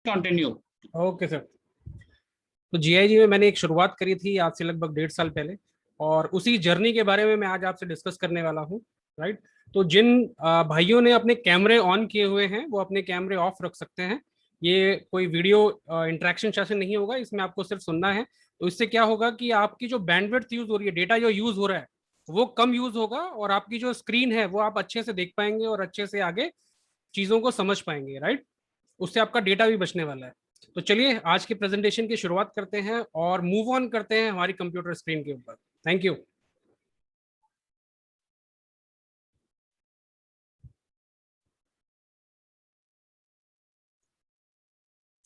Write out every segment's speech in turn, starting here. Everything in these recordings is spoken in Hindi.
कंटिन्यू। Okay sir. तो जीआईजी में मैंने एक शुरुआत करी थी आज से लगभग 1.5 साल पहले, और उसी जर्नी के बारे में मैं आज आपसे डिस्कस करने वाला हूँ। राइट। तो जिन भाइयों ने अपने कैमरे ऑन किए हुए हैं वो अपने कैमरे ऑफ रख सकते हैं। ये कोई वीडियो इंटरेक्शन सेशन नहीं होगा, इसमें आपको सिर्फ सुनना है। तो इससे क्या होगा कि आपकी जो बैंडविड्थ यूज हो रही है, डेटा जो यूज हो रहा है वो कम यूज होगा, और आपकी जो स्क्रीन है वो आप अच्छे से देख पाएंगे और अच्छे से आगे चीजों को समझ पाएंगे। राइट। उससे आपका डेटा भी बचने वाला है। तो चलिए आज के प्रेजेंटेशन की शुरुआत करते हैं और मूव ऑन करते हैं हमारी कंप्यूटर स्क्रीन के ऊपर। Thank you.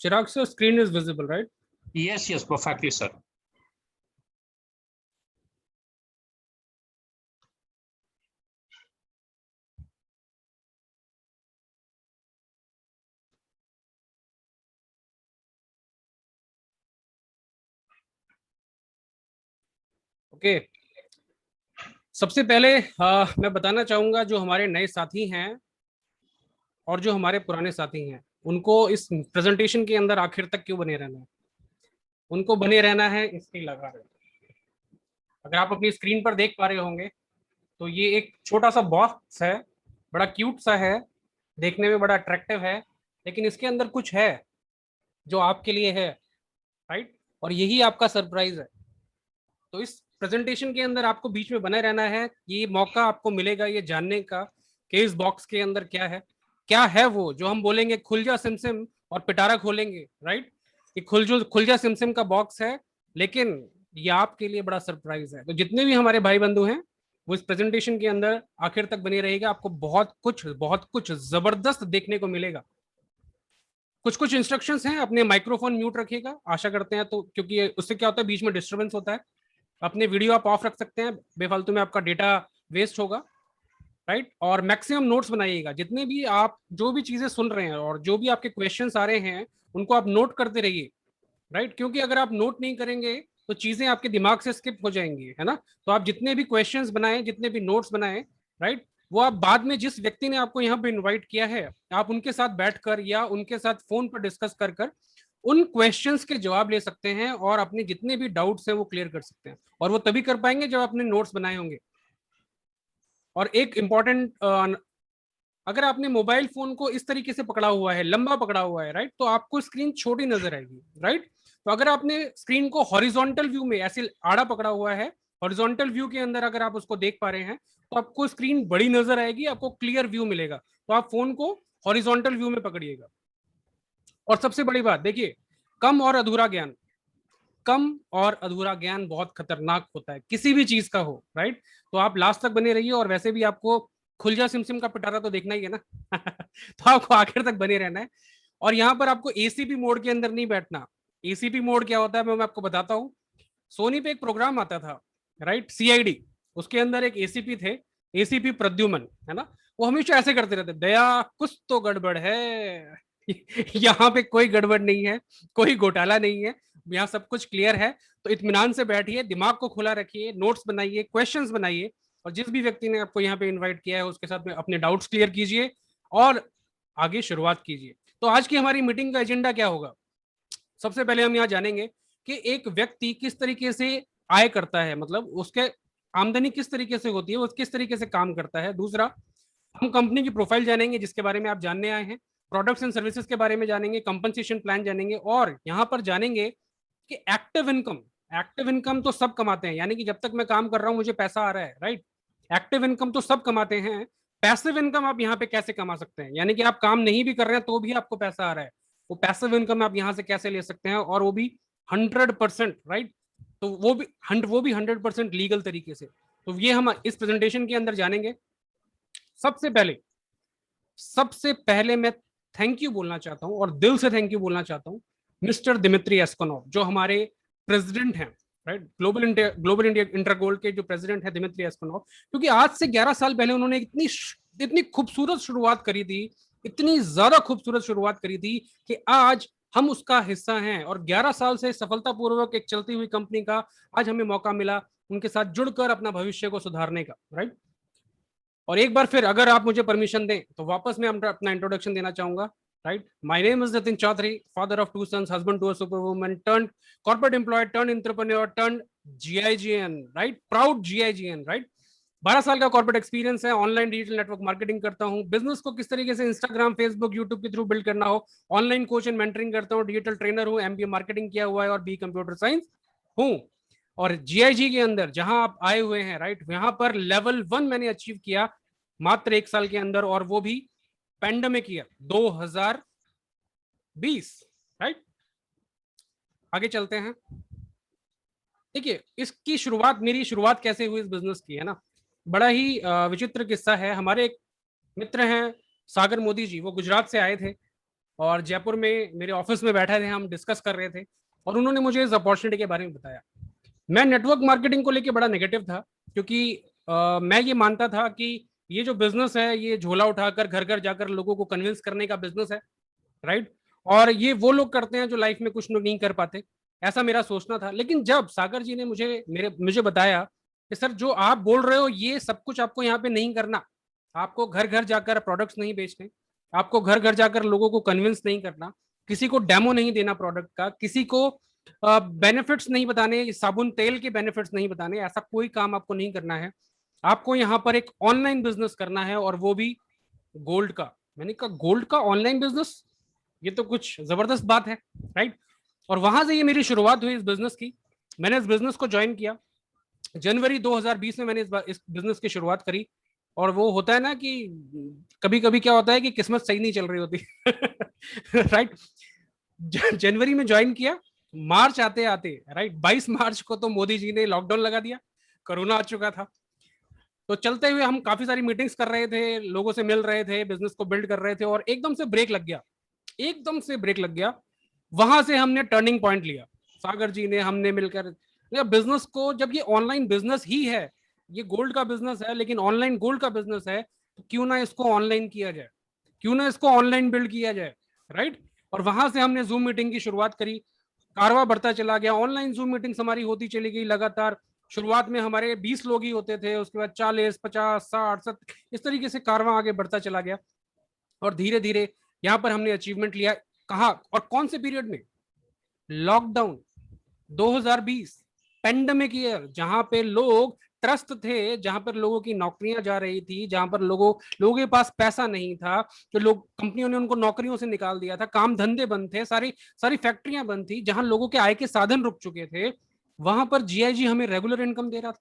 Chirag sir, screen is visible right? Yes, yes, perfectly, sir. Okay. सबसे पहले मैं बताना चाहूंगा जो हमारे नए साथी हैं और जो हमारे पुराने साथी हैं उनको इस प्रेजेंटेशन के अंदर आखिर तक क्यों बने रहना है। उनको बने रहना है इसके लगा रहे। अगर आप अपनी स्क्रीन पर देख पा रहे होंगे तो ये एक छोटा सा बॉक्स है, बड़ा क्यूट सा है, देखने में बड़ा अट्रैक्टिव है, लेकिन इसके अंदर कुछ है जो आपके लिए है। राइट। और यही आपका सरप्राइज है। तो इस प्रेजेंटेशन के अंदर आपको बीच में बने रहना है। ये मौका आपको मिलेगा ये जानने का कि इस बॉक्स के अंदर क्या है वो जो हम बोलेंगे खुल जा सिमसिम और पिटारा खोलेंगे। राइट। ये खुल जा सिमसिम का बॉक्स है, लेकिन ये आपके लिए बड़ा सरप्राइज है। तो जितने भी हमारे भाई बंधु हैं वो इस प्रेजेंटेशन के अंदर आखिर तक बने रहेगा। आपको बहुत कुछ जबरदस्त देखने को मिलेगा। कुछ कुछ इंस्ट्रक्शंस हैं। अपने माइक्रोफोन म्यूट रखिएगा, आशा करते हैं, तो क्योंकि उससे क्या होता है बीच में डिस्टर्बेंस होता है। अपने वीडियो आप ऑफ रख सकते हैं, बेफालतू में आपका डेटा वेस्ट होगा। राइट। और मैक्सिमम नोट्स बनाइएगा। जितने भी आप जो भी चीजें सुन रहे हैं और जो भी आपके क्वेश्चंस आ रहे हैं उनको आप नोट करते रहिए। राइट। क्योंकि अगर आप नोट नहीं करेंगे तो चीजें आपके दिमाग से स्किप हो जाएंगी, है ना। तो आप जितने भी क्वेश्चंस बनाए, जितने भी नोट्स बनाए, राइट, वो आप बाद में जिस व्यक्ति ने आपको यहाँ पे इनवाइट किया है आप उनके साथ बैठकर या उनके साथ फोन पर डिस्कस कर कर उन क्वेश्चंस के जवाब ले सकते हैं और अपने जितने भी डाउट्स हैं वो क्लियर कर सकते हैं। और वो तभी कर पाएंगे जब आपने नोट्स बनाए होंगे। और एक इंपॉर्टेंट, अगर आपने मोबाइल फोन को इस तरीके से पकड़ा हुआ है, लंबा पकड़ा हुआ है, राइट, तो आपको स्क्रीन छोटी नजर आएगी। राइट। तो अगर आपने स्क्रीन को हॉरिजॉन्टल व्यू में ऐसे आड़ा पकड़ा हुआ है, हॉरिजॉन्टल व्यू के अंदर अगर आप उसको देख पा रहे हैं तो आपको स्क्रीन बड़ी नजर आएगी, आपको क्लियर व्यू मिलेगा। तो आप फोन को हॉरिजॉन्टल व्यू में पकड़िएगा। और सबसे बड़ी बात देखिए, कम और अधूरा ज्ञान, कम और अधूरा ज्ञान बहुत खतरनाक होता है, किसी भी चीज का हो। राइट। तो आप लास्ट तक बने रहिए। और वैसे भी आपको खुलजा सिमसिम का पिटारा तो देखना ही है ना। तो आपको आखिर तक बने रहना है। और यहाँ पर आपको एसीपी मोड के अंदर नहीं बैठना। एसीपी मोड क्या होता है मैं आपको बताता हूँ। सोनी पे एक प्रोग्राम आता था, राइट, सीआईडी। उसके अंदर एक एसीपी थे, एसीपी प्रद्युमन, है ना। वो हमेशा ऐसे करते रहते, दया कुछ तो गड़बड़ है। यहाँ पे कोई गड़बड़ नहीं है, कोई घोटाला नहीं है, यहाँ सब कुछ क्लियर है। तो इत्मीनान से बैठिए, दिमाग को खुला रखिए, नोट्स बनाइए, क्वेश्चंस बनाइए, और जिस भी व्यक्ति ने आपको यहाँ पे इनवाइट किया है उसके साथ में अपने डाउट्स क्लियर कीजिए और आगे शुरुआत कीजिए। तो आज की हमारी मीटिंग का एजेंडा क्या होगा। सबसे पहले हम यहाँ जानेंगे कि एक व्यक्ति किस तरीके से आय करता है, मतलब उसके आमदनी किस तरीके से होती है, वो किस तरीके से काम करता है। दूसरा, हम कंपनी की प्रोफाइल जानेंगे जिसके बारे में आप जानने आए हैं। प्रोडक्ट्स एंड सर्विसेज के बारे में जानेंगे, कंपनसेशन प्लान जानेंगे, और यहाँ पर जानेंगे कि एक्टिव इनकम, एक्टिव इनकम तो सब कमाते हैं, यानी कि जब तक मैं काम कर रहा हूं मुझे पैसा आ रहा है। राइट। एक्टिव इनकम तो सब कमाते हैं। पैसिव इनकम आप यहाँ पे कैसे कमा सकते हैं, यानी कि आप काम नहीं भी कर रहे हैं तो भी आपको पैसा आ रहा है। वो पैसिव इनकम आप यहाँ से कैसे ले सकते हैं, और वो भी 100%। राइट। तो वो भी 100% लीगल तरीके से। तो ये हम इस प्रेजेंटेशन के अंदर जानेंगे। सबसे पहले मैं थैंक यू बोलना चाहता हूं, और दिल से थैंक यू बोलना चाहता हूं मिस्टर दिमित्री एस्कोनोव, जो हमारे प्रेसिडेंट हैं। राइट। ग्लोबल इंडिया इंटरगोल्ड के जो प्रेसिडेंट हैं दिमित्री एस्कोनोव, क्योंकि आज से 11 साल पहले उन्होंने इतनी खूबसूरत शुरुआत करी थी, इतनी ज्यादा खूबसूरत शुरुआत करी थी कि आज हम उसका हिस्सा हैं। और 11 साल से सफलतापूर्वक एक चलती हुई कंपनी का आज हमें मौका मिला उनके साथ जुड़कर अपना भविष्य को सुधारने का। राइट। और एक बार फिर अगर आप मुझे परमिशन दें तो वापस मैं अपना इंट्रोडक्शन देना चाहूंगा। right? My name is Nitin Chaudhary, father of 2 sons, husband to a superwoman, turned corporate employee, turned entrepreneur, turned GIGN, right? Proud GIGN, right? 12 साल का कॉर्पोरेट एक्सपीरियंस है, ऑनलाइन डिजिटल नेटवर्क मार्केटिंग करता हूं, बिजनेस को किस तरीके से इंस्टाग्राम, फेसबुक, यूट्यूब के थ्रू बिल्ड करना हो, ऑनलाइन कोच एंड मेंटरिंग करता हूं, डिजिटल ट्रेनर हूं, एमबीए मार्केटिंग किया हुआ है और बी कंप्यूटर साइंस हूं। और जीआईजी के अंदर जहां आप आए हुए हैं, राइट, वहां पर लेवल 1 मैंने अचीव किया मात्र 1 साल के अंदर, और वो भी पेंडेमिक ईयर 2020, राइट। आगे चलते हैं। देखिए, इसकी शुरुआत, मेरी शुरुआत कैसे हुई इस बिजनेस की, है ना, बड़ा ही विचित्र किस्सा है। हमारे एक मित्र हैं सागर मोदी जी, वो गुजरात से आए थे और जयपुर में मेरे ऑफिस में बैठे थे, हम डिस्कस कर रहे थे और उन्होंने मुझे इस अपॉर्चुनिटी के बारे में बताया। मैं नेटवर्क मार्केटिंग को लेकर बड़ा नेगेटिव था, क्योंकि मैं ये मानता था कि ये जो बिजनेस है ये झोला उठाकर घर घर जाकर लोगों को कन्विंस करने का बिजनेस है, राइट, और ये वो लोग करते हैं जो लाइफ में कुछ नहीं कर पाते, ऐसा मेरा सोचना था। लेकिन जब सागर जी ने मुझे बताया कि सर जो आप बोल रहे हो ये सब कुछ आपको यहाँ पे नहीं करना, आपको घर घर जाकर प्रोडक्ट्स नहीं बेचने, आपको घर घर जाकर लोगों को कन्विंस नहीं करना, किसी को डेमो नहीं देना प्रोडक्ट का, किसी को बेनिफिट्स नहीं बताने, साबुन तेल के बेनिफिट्स नहीं बताने, ऐसा कोई काम आपको नहीं करना है। आपको यहाँ पर एक ऑनलाइन बिजनेस करना है और वो भी गोल्ड का। मैंने कहा गोल्ड का ऑनलाइन बिजनेस, ये तो कुछ जबरदस्त बात है, राइट। और वहां से ये मेरी शुरुआत हुई इस बिजनेस की। मैंने इस बिजनेस को ज्वाइन किया जनवरी 2020 में, मैंने इस बिजनेस की शुरुआत करी। और वो होता है ना कि कभी कभी क्या होता है कि किस्मत सही नहीं चल रही होती राइट। जनवरी में ज्वाइन किया, मार्च आते आते, राइट, 22 मार्च को तो मोदी जी ने लॉकडाउन लगा दिया, कोरोना आ चुका था। तो चलते हुए हम काफी सारी मीटिंग्स कर रहे थे, लोगों से मिल रहे थे, बिजनेस को बिल्ड कर रहे थे, और एकदम से ब्रेक लग गया, एकदम से ब्रेक लग गया। वहां से हमने टर्निंग पॉइंट लिया, सागर जी ने, हमने मिलकर बिजनेस को, जब ये ऑनलाइन बिजनेस ही है, ये गोल्ड का बिजनेस है लेकिन ऑनलाइन गोल्ड का बिजनेस है, तो क्यों ना इसको ऑनलाइन किया जाए, क्यों ना इसको ऑनलाइन बिल्ड किया जाए, राइट। और वहां से हमने जूम मीटिंग की शुरुआत करी, कारवा बढ़ता चला गया, ऑनलाइन जूम मीटिंग्स हमारी होती चली गई लगातार। शुरुआत में हमारे 20 लोग ही होते थे, उसके बाद 40, 50, 60, 70, इस तरीके से कारवा आगे बढ़ता चला गया। और धीरे धीरे यहाँ पर हमने अचीवमेंट लिया। कहा और कौन से पीरियड में? लॉकडाउन 2020, पेंडेमिक ईयर, जहां पे लोग त्रस्त थे, जहां पर लोगों की नौकरियां जा रही थी, जहां पर लोगों के पास पैसा नहीं था, जो लोग, कंपनियों ने उनको नौकरियों से निकाल दिया था, काम धंधे बंद थे, सारी सारी फैक्ट्रियां बंद थी, जहां लोगों के आय के साधन रुक चुके थे, वहां पर जीआईजी हमें रेगुलर इनकम दे रहा था,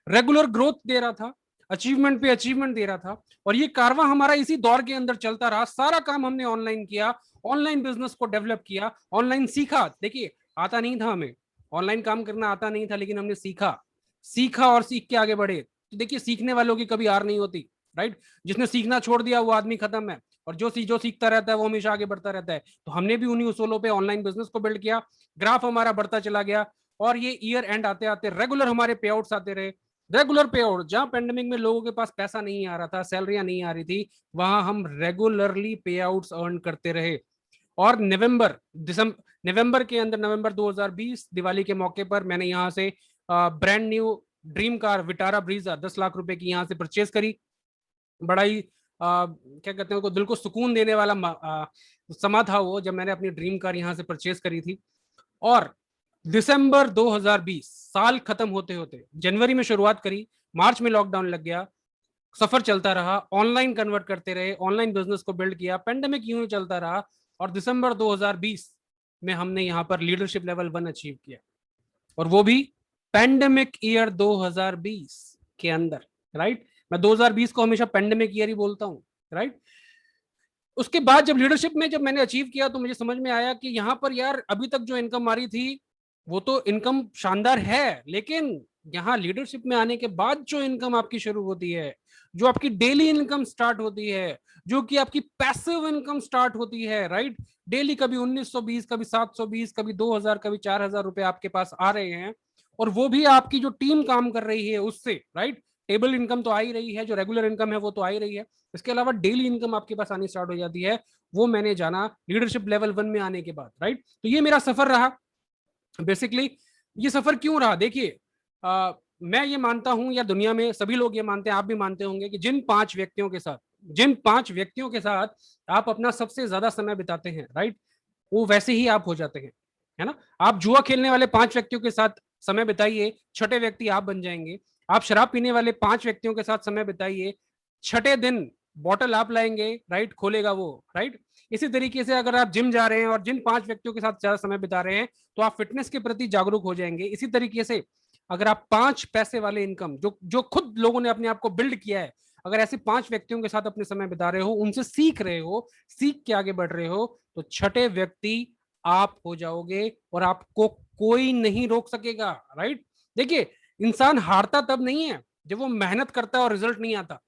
रेगुलर ग्रोथ दे रहा था, अचीवमेंट पे अचीवमेंट दे रहा था। और ये कारवां हमारा इसी दौर के अंदर चलता रहा। सारा काम हमने ऑनलाइन किया, ऑनलाइन बिजनेस को डेवलप किया, ऑनलाइन सीखा। देखिए, आता नहीं था हमें, ऑनलाइन काम करना आता नहीं था, लेकिन हमने सीखा और सीख के आगे बढ़े। तो देखिए, सीखने वालों की कभी हार नहीं होती, राइट। जिसने सीखना छोड़ दिया वो आदमी खत्म है, और जो सीखता रहता है वो हमेशा आगे बढ़ता रहता है। तो हमने भी उन्हीं उसूलों पे ऑनलाइन बिजनेस को बिल्ड किया, ग्राफ हमारा बढ़ता चला गया, और ये ईयर एंड आते आते रेगुलर हमारे पे आउट्स आते रहे, रेगुलर पे आउट। जहां पेंडेमिक में लोगों के पास पैसा नहीं आ रहा था, सैलरियां नहीं आ रही थी, वहां हम रेगुलरली पे आउट्स अर्न करते रहे। और नवंबर के अंदर, नवंबर 2020 दिवाली के मौके पर, मैंने यहाँ से brand new dream car Vitara Brezza 10 lakh रुपए की यहाँ से परचेज करी। बड़ा ही क्या कहते हैं, दिल को सुकून देने वाला समा था वो, जब मैंने अपनी ड्रीम कार यहाँ से परचेज करी थी। और दिसंबर 2020, साल खत्म होते होते, जनवरी में शुरुआत करी, मार्च में लॉकडाउन लग गया, सफर चलता रहा, ऑनलाइन कन्वर्ट करते रहे, ऑनलाइन बिजनेस को बिल्ड किया, पेंडेमिक यूं ही चलता रहा, और दिसंबर 2020 में हमने यहाँ पर लीडरशिप लेवल 1 अचीव किया, और वो भी पेंडेमिक ईयर 2020 के अंदर, राइट। मैं 2020 को हमेशा पेंडेमिक ईयर ही बोलता हूँ, राइट। उसके बाद जब लीडरशिप में जब मैंने अचीव किया, तो मुझे समझ में आया कि यहाँ पर यार अभी तक जो इनकम आ रही थी वो तो इनकम शानदार है, लेकिन यहाँ लीडरशिप में आने के बाद जो इनकम आपकी शुरू होती है, जो आपकी डेली इनकम स्टार्ट होती है, जो कि आपकी पैसिव इनकम स्टार्ट होती है, राइट। डेली कभी 1920, कभी 720, कभी 2000, कभी 4000 रुपए आपके पास आ रहे हैं, और वो भी आपकी जो टीम काम कर रही है उससे, राइट। टेबल इनकम तो आ ही रही है, जो रेगुलर इनकम है वो तो आ ही रही है, इसके अलावा डेली इनकम आपके पास आनी स्टार्ट हो जाती है। वो मैंने जाना लीडरशिप लेवल 1 में आने के बाद, राइट। तो ये मेरा सफर रहा बेसिकली। ये सफर क्यों रहा? देखिए, मैं ये मानता हूं, या दुनिया में सभी लोग ये मानते हैं, आप भी मानते होंगे, कि जिन 5 व्यक्तियों के साथ जिन 5 व्यक्तियों के साथ आप अपना सबसे ज्यादा समय बिताते हैं, राइट, वो वैसे ही आप हो जाते हैं, है ना। आप जुआ खेलने वाले 5 व्यक्तियों के साथ समय बिताइए, छठे व्यक्ति आप बन जाएंगे। आप शराब पीने वाले 5 व्यक्तियों के साथ समय बिताइए, छठे दिन बॉटल आप लाएंगे, राइट, खोलेगा वो, राइट। इसी तरीके से अगर आप जिम जा रहे हैं और जिन 5 व्यक्तियों के साथ ज्यादा समय बिता रहे हैं तो आप फिटनेस के प्रति जागरूक हो जाएंगे। इसी तरीके से अगर आप 5 पैसे वाले इनकम जो जो खुद लोगों ने अपने आप को बिल्ड किया है, अगर ऐसे 5 व्यक्तियों के साथ अपने समय बिता रहे हो, उनसे सीख रहे हो, सीख के आगे बढ़ रहे हो, तो छठे व्यक्ति आप हो जाओगे और आपको कोई नहीं रोक सकेगा, राइट। देखिए, इंसान हारता तब नहीं है जब वो मेहनत करता है और रिजल्ट नहीं आता,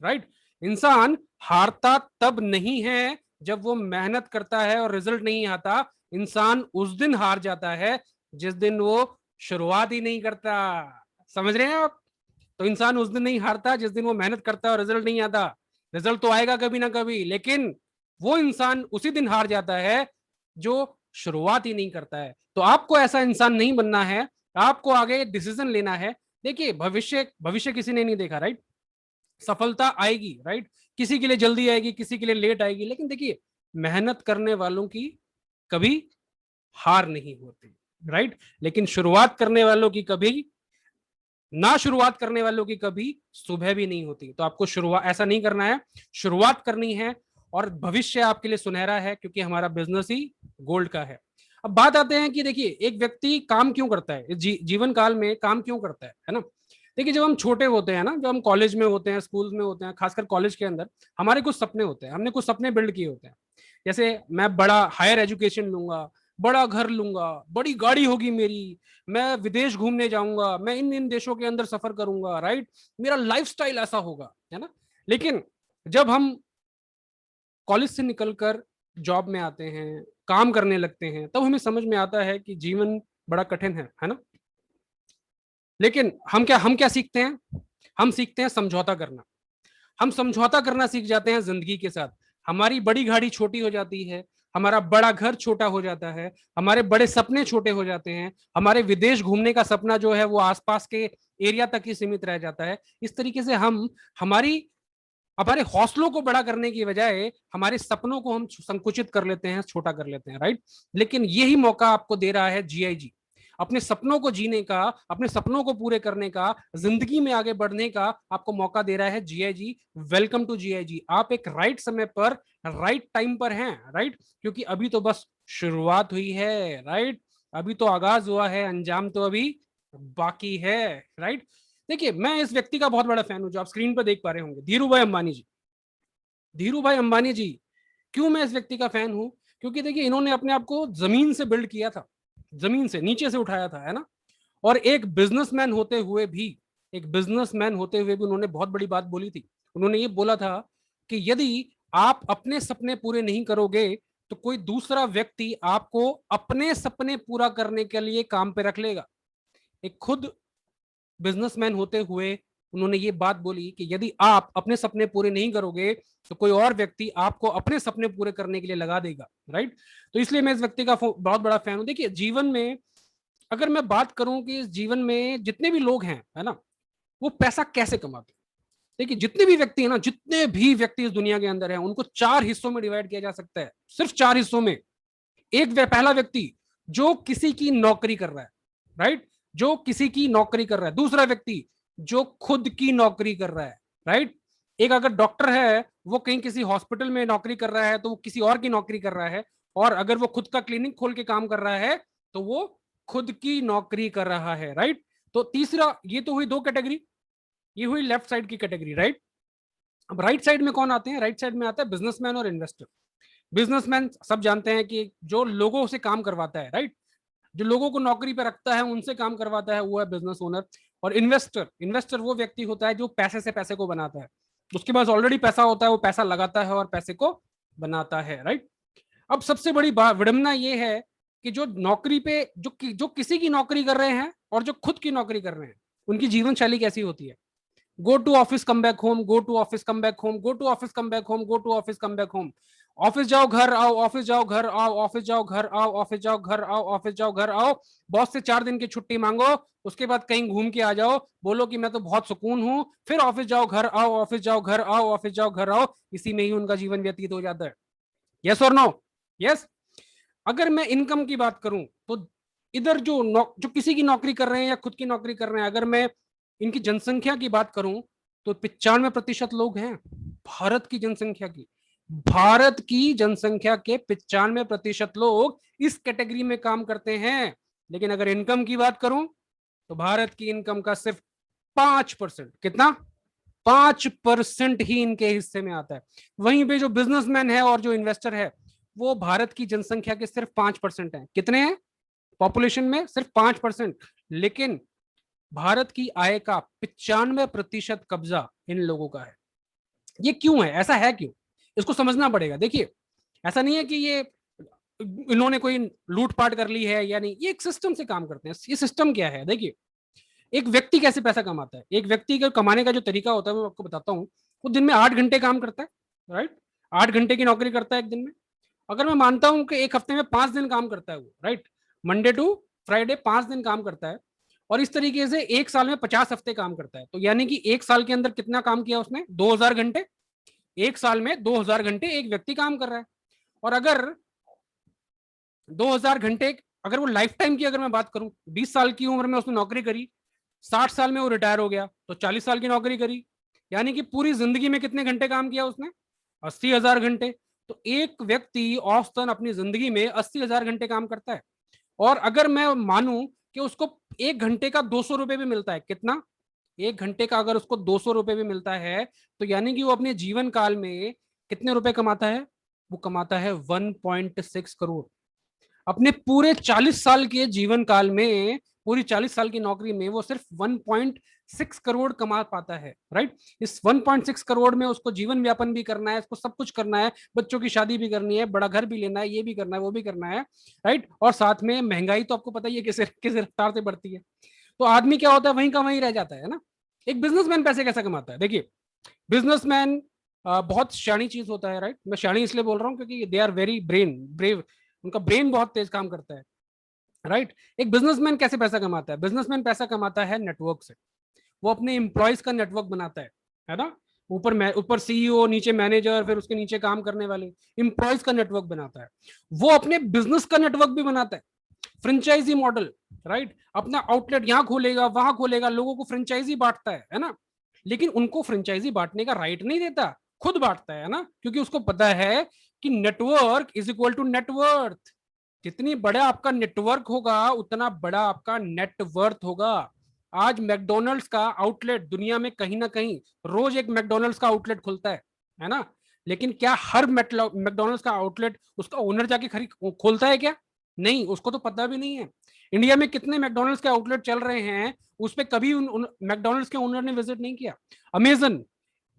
राइट। इंसान हारता तब नहीं है जब वो मेहनत करता है और रिजल्ट नहीं आता। इंसान उस दिन हार जाता है जिस दिन वो शुरुआत ही नहीं करता। समझ रहे हैं आप? तो इंसान उस दिन नहीं हारता जिस दिन वो मेहनत करता है और रिजल्ट नहीं आता। रिजल्ट तो आएगा कभी ना कभी, लेकिन वो इंसान उसी दिन हार जाता है जो शुरुआत ही नहीं करता है। तो आपको ऐसा इंसान नहीं बनना है, आपको आगे डिसीजन लेना है। देखिए, भविष्य भविष्य किसी ने नहीं देखा, राइट। सफलता आएगी, राइट, किसी के लिए जल्दी आएगी, किसी के लिए लेट आएगी, लेकिन देखिए, मेहनत करने वालों की कभी हार नहीं होती, राइट। लेकिन शुरुआत करने वालों की कभी ना, शुरुआत करने वालों की कभी सुबह भी नहीं होती। तो आपको शुरुआत ऐसा नहीं करना है, शुरुआत करनी है, और भविष्य आपके लिए सुनहरा है, क्योंकि हमारा बिजनेस ही गोल्ड का है। अब बात आते हैं कि देखिए, एक व्यक्ति काम क्यों करता है, जीवन काल में काम क्यों करता है ना। देखिए, जब हम छोटे होते हैं ना, जब हम कॉलेज में होते हैं, स्कूल में होते हैं, खासकर कॉलेज के अंदर, हमारे कुछ सपने होते हैं, हमने कुछ सपने बिल्ड किए होते हैं। जैसे मैं बड़ा हायर एजुकेशन लूंगा, बड़ा घर लूंगा, बड़ी गाड़ी होगी मेरी, मैं विदेश घूमने जाऊंगा, मैं इन इन देशों के अंदर सफर करूंगा, राइट, मेरा लाइफस्टाइल ऐसा होगा, है ना। लेकिन जब हम कॉलेज से निकलकर जॉब में आते हैं, काम करने लगते हैं, तब हमें समझ में आता है कि जीवन बड़ा कठिन है ना। लेकिन हम क्या सीखते हैं? हम सीखते हैं समझौता करना। हम समझौता करना सीख जाते हैं जिंदगी के साथ। हमारी बड़ी गाड़ी छोटी हो जाती है, हमारा बड़ा घर छोटा हो जाता है, हमारे बड़े सपने छोटे हो जाते हैं, हमारे विदेश घूमने का सपना जो है वो आसपास के एरिया तक ही सीमित रह जाता है। इस तरीके से हम हमारी हमारे हौसलों को बड़ा करने की बजाय हमारे सपनों को हम संकुचित कर लेते हैं, छोटा कर लेते हैं, राइट। लेकिन यही मौका आपको दे रहा है जीआईजी, अपने सपनों को जीने का, अपने सपनों को पूरे करने का, जिंदगी में आगे बढ़ने का आपको मौका दे रहा है जीआईजी। Welcome to GIG. आप एक राइट समय पर, राइट टाइम पर हैं, राइट, क्योंकि अभी तो बस शुरुआत हुई है, राइट। अभी तो आगाज हुआ है, अंजाम तो अभी बाकी है, राइट। देखिए, मैं इस व्यक्ति का बहुत बड़ा फैन हूं जो आप स्क्रीन पर देख पा रहे होंगे, धीरू भाई अंबानी जी। धीरू भाई अंबानी जी, क्यों मैं इस व्यक्ति का फैन हूं? क्योंकि देखिए, इन्होंने अपने आप को जमीन से बिल्ड किया था, जमीन से नीचे से उठाया था, है ना। और एक बिजनेसमैन होते हुए भी, एक बिजनेसमैन होते हुए भी उन्होंने बहुत बड़ी बात बोली थी। उन्होंने ये बोला था कि यदि आप अपने सपने पूरे नहीं करोगे तो कोई दूसरा व्यक्ति आपको अपने सपने पूरा करने के लिए काम पे रख लेगा। एक खुद बिजनेसमैन होते हुए उन्होंने ये बात बोली कि यदि आप अपने सपने पूरे नहीं करोगे तो कोई और व्यक्ति आपको अपने सपने पूरे करने के लिए लगा देगा, राइट। तो इसलिए मैं इस व्यक्ति का बहुत बड़ा फैन हूं। देखिए, जीवन में अगर मैं बात करूं कि इस जीवन में जितने भी लोग हैं, है ना, वो पैसा कैसे कमाते हैं। देखिए, जितने भी व्यक्ति है ना, जितने भी व्यक्ति इस दुनिया के अंदर हैं, उनको 4 हिस्सों में डिवाइड किया जा सकता है, सिर्फ 4 हिस्सों में। पहला व्यक्ति जो किसी की नौकरी कर रहा है, राइट, जो किसी की नौकरी कर रहा है। दूसरा व्यक्ति जो खुद की नौकरी कर रहा है, राइट। एक अगर डॉक्टर है, वो कहीं किसी हॉस्पिटल में नौकरी कर रहा है तो वो किसी और की नौकरी कर रहा है। और अगर वो खुद का क्लिनिक खोल के काम कर रहा है तो वो खुद की नौकरी कर रहा है, राइट। तो तीसरा, ये तो हुई 2 कैटेगरी, ये हुई लेफ्ट साइड की कैटेगरी, राइट। अब राइट साइड में कौन आते हैं? राइट साइड में आता है बिजनेसमैन और इन्वेस्टर। बिजनेसमैन सब जानते हैं कि जो लोगों से काम करवाता है, राइट, जो लोगों को नौकरी पे रखता है, उनसे काम करवाता है, वो है बिजनेस ओनर। और इन्वेस्टर, इन्वेस्टर वो व्यक्ति होता है जो पैसे से पैसे को बनाता है। उसके पास ऑलरेडी पैसा होता है, वो पैसा लगाता है और पैसे को बनाता है, राइट। अब सबसे बड़ी विडंबना ये है कि जो नौकरी पे जो किसी की नौकरी कर रहे हैं और जो खुद की नौकरी कर रहे हैं, उनकी जीवन शैली कैसी होती है? Go to office, come back home, go to office, come back home, go to office, come back home, go to office, come back home. Office जाओ घर आओ, ऑफिस जाओ घर आओ, ऑफिस जाओ घर आओ, ऑफिस जाओ घर आओ, ऑफिस जाओ घर आओ। बॉस से 4 दिन की छुट्टी मांगो, उसके बाद कहीं घूम के आ जाओ, बोलो कि मैं तो बहुत सुकून हूं, फिर ऑफिस जाओ घर आओ, ऑफिस जाओ घर आओ, ऑफिस जाओ घर आओ। इसी में ही उनका जीवन व्यतीत हो जाता है। यस और नो? यस। अगर मैं इनकम की बात करूं तो इधर जो किसी की नौकरी कर रहे हैं या खुद की नौकरी कर रहे हैं, अगर मैं इनकी जनसंख्या की बात करूं तो 95% लोग हैं भारत की जनसंख्या की। भारत की जनसंख्या के 95% लोग इस कैटेगरी में काम करते हैं। लेकिन अगर इनकम की बात करूं तो भारत की इनकम का सिर्फ 5%, कितना, 5% ही इनके हिस्से में आता है। वहीं पे जो बिजनेसमैन है और जो इन्वेस्टर है वो भारत की जनसंख्या के सिर्फ 5% है। कितने हैं पॉपुलेशन में? सिर्फ 5%। लेकिन भारत की आय का 95% कब्जा इन लोगों का है। ये क्यों है? ऐसा है क्यों? इसको समझना पड़ेगा। देखिए, ऐसा नहीं है कि ये इन्होंने कोई लूटपाट कर ली है या नहीं, ये एक सिस्टम से काम करते हैं। ये सिस्टम क्या है? देखिए, एक व्यक्ति कैसे पैसा कमाता है। एक व्यक्ति का कमाने का जो तरीका होता है मैं आपको बताता हूँ। वो दिन में 8 घंटे काम करता है, राइट? 8 घंटे की नौकरी करता है एक दिन में। अगर मैं मानता हूं कि एक हफ्ते में 5 दिन काम करता है वो, राइट, मंडे टू फ्राइडे 5 दिन काम करता है, और इस तरीके से एक साल में 50 हफ्ते काम करता है, तो यानी कि एक साल के अंदर कितना काम किया उसने? 2000 घंटे। एक साल में 2000 घंटे एक व्यक्ति काम कर रहा है। और अगर 2000 घंटे, अगर वो लाइफ टाइम की अगर मैं बात करूं, 20 साल की उम्र में उसने नौकरी करी, 60 साल में वो रिटायर हो गया, तो 40 साल की नौकरी करी, यानी कि पूरी जिंदगी में कितने घंटे काम किया उसने? 80,000 घंटे। तो एक व्यक्ति औसतन अपनी जिंदगी में 80,000 घंटे काम करता है। और अगर मैं मानूं कि उसको एक घंटे का 200 रुपए भी मिलता है, कितना? एक घंटे का अगर उसको 200 रुपए भी मिलता है, तो यानी कि वो अपने जीवन काल में कितने रुपए कमाता है? वो कमाता है 1.6 करोड़। अपने पूरे 40 साल के जीवन काल में, पूरी 40 साल की नौकरी में वो सिर्फ 1.6 करोड़ कमा पाता है, राइट? इस 1.6 करोड़ में उसको जीवन व्यापन भी करना है, उसको सब कुछ करना है, बच्चों की शादी भी करनी है, बड़ा घर भी लेना है, ये भी करना है, वो भी करना है, राइट? और साथ में महंगाई तो आपको पता ही है किस रफ्तार से बढ़ती है। तो आदमी क्या होता है, वहीं का वहीं रह जाता है ना। एक बिजनेसमैन पैसे कैसे कमाता है? देखिए, बिजनेसमैन बहुत शानी चीज होता है, राइट? मैं शानी इसलिए बोल रहा हूँ क्योंकि दे आर वेरी ब्रेव। उनका ब्रेन बहुत तेज काम करता है, राइट? एक बिजनेसमैन कैसे पैसा कमाता है? बिजनेसमैन पैसा कमाता है नेटवर्क से। वो अपने एम्प्लॉयज का नेटवर्क बनाता है ना? ऊपर सीईओ, नीचे मैनेजर, फिर उसके नीचे काम करने वाले एम्प्लॉयज का नेटवर्क बनाता है। वो अपने बिजनेस का नेटवर्क भी बनाता है, फ्रेंचाइजी मॉडल, राइट? अपना आउटलेट यहाँ खोलेगा, वहां खोलेगा, लोगों को फ्रेंचाइजी बांटता है ना? लेकिन उनको फ्रेंचाइजी बांटने का राइट नहीं देता, खुद बांटता है ना, क्योंकि उसको पता है कि network is equal to net worth. जितनी बड़ा आपका नेटवर्क होगा उतना बड़ा आपका नेटवर्थ होगा। आज मैकडोनल्ड्स का आउटलेट दुनिया में कहीं ना कहीं रोज एक मैकडोनल्ड्स का आउटलेट खुलता है ना? लेकिन क्या हर मैकडोनल्ड्स का आउटलेट उसका ओनर जाके खरीद खोलता है क्या? नहीं, उसको तो पता भी नहीं है। इंडिया में कितने मैकडोनल्ड्स के आउटलेट चल रहे हैं, उस पर कभी मैकडोनल्ड्स के ओनर ने विजिट नहीं किया। अमेजन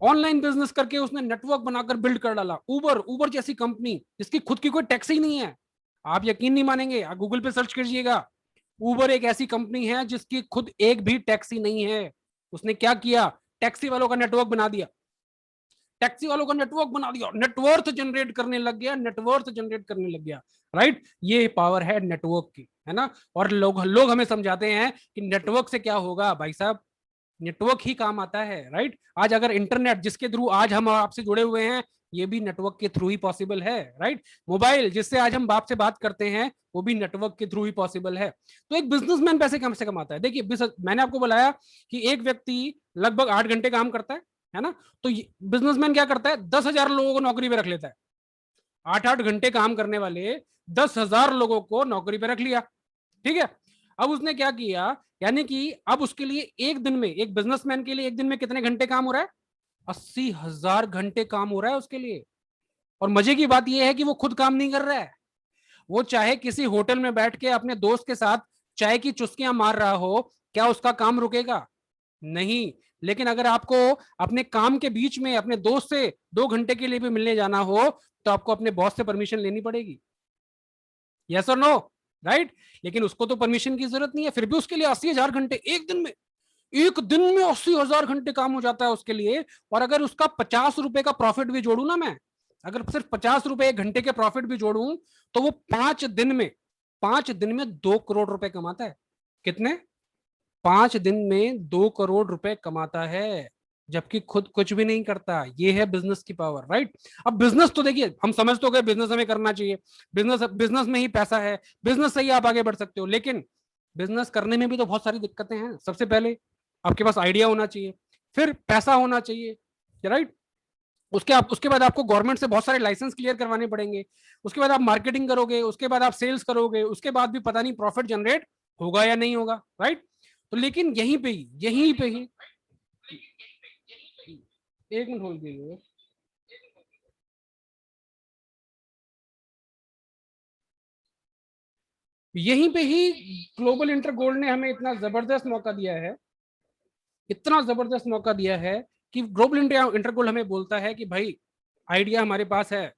ऑनलाइन बिजनेस करके उसने नेटवर्क बनाकर बिल्ड कर डाला। उबर जैसी कंपनी जिसकी खुद की कोई टैक्सी ही नहीं है, आप यकीन नहीं मानेंगे, आप गूगल पे सर्च कीजिएगा, उबर एक ऐसी कंपनी है जिसकी खुद एक भी टैक्सी नहीं है। उसने क्या किया? टैक्सी वालों का नेटवर्क बना दिया, टैक्सी वालों का नेटवर्क बना दिया, नेटवर्थ जनरेट करने लग गया, नेटवर्थ जनरेट करने लग गया, राइट? ये पावर है नेटवर्क की, है ना? और लोग हमें समझाते हैं कि नेटवर्क से क्या होगा। भाई साहब, नेटवर्क ही काम आता है, राइट? आज अगर इंटरनेट जिसके थ्रू आज हम आपसे जुड़े हुए हैं, ये भी नेटवर्क के थ्रू ही पॉसिबल है, राइट? मोबाइल जिससे आज हम बाप से बात करते हैं, वो भी नेटवर्क के थ्रू ही पॉसिबल है। तो एक बिजनेसमैन पैसे कम से कमाता है। देखिए, मैंने आपको बताया कि एक व्यक्ति लगभग 8 घंटे काम करता है ना? तो बिजनेसमैन क्या करता है? 10,000 लोगों को नौकरी पे रख लेता है। 8-8 घंटे काम करने वाले 10,000 लोगों को नौकरी पे रख लिया, ठीक है? अब उसने क्या किया, यानी कि अब उसके लिए एक दिन में, एक बिजनेसमैन के लिए एक दिन में कितने घंटे काम हो रहा है? 80,000 घंटे काम हो रहा है उसके लिए। और मजे की बात यह है कि वो खुद काम नहीं कर रहा है। वो चाहे किसी होटल में बैठ के अपने दोस्त के साथ चाय की चुस्कियां मार रहा हो, क्या उसका काम रुकेगा? नहीं। लेकिन अगर आपको अपने काम के बीच में अपने दोस्त से 2 घंटे के लिए भी मिलने जाना हो, तो आपको अपने बॉस से परमिशन लेनी पड़ेगी। यस और नो? राइट? लेकिन उसको तो परमिशन की जरूरत नहीं है, फिर भी उसके लिए 80,000 घंटे एक दिन में, एक दिन में 80,000 घंटे काम हो जाता है उसके लिए। और अगर उसका 50 रुपए का प्रॉफिट भी जोड़ू ना मैं, अगर सिर्फ 50 रुपए एक घंटे के प्रॉफिट भी जोड़ूं तो वो 5 दिन में 2 करोड़ रुपए कमाता है। कितने? 5 दिन में 2 करोड़ रुपए कमाता है, जबकि खुद कुछ भी नहीं करता। ये है बिजनेस की पावर, राइट। अब बिजनेस तो देखिए, हम समझ तो गए बिजनेस हमें करना चाहिए, बिजनेस बिजनेस में ही पैसा है, बिजनेस से ही आप आगे बढ़ सकते हो। लेकिन बिजनेस करने में भी तो बहुत सारी दिक्कतें हैं। सबसे पहले आपके पास आइडिया होना चाहिए, फिर पैसा होना चाहिए, राइट। उसके बाद आपको गवर्नमेंट से बहुत सारे लाइसेंस क्लियर करवाने पड़ेंगे, उसके बाद आप मार्केटिंग करोगे, उसके बाद आप सेल्स करोगे, उसके बाद भी पता नहीं प्रॉफिट जनरेट होगा या नहीं होगा, राइट। तो लेकिन यहीं पे ही एक मिनट होल्ड कीजिए। यहीं पे ही ग्लोबल इंटर गोल्ड ने हमें इतना जबरदस्त मौका दिया है, इतना जबरदस्त मौका दिया है कि ग्लोबल इंटर गोल्ड हमें बोलता है कि भाई आइडिया हमारे पास है,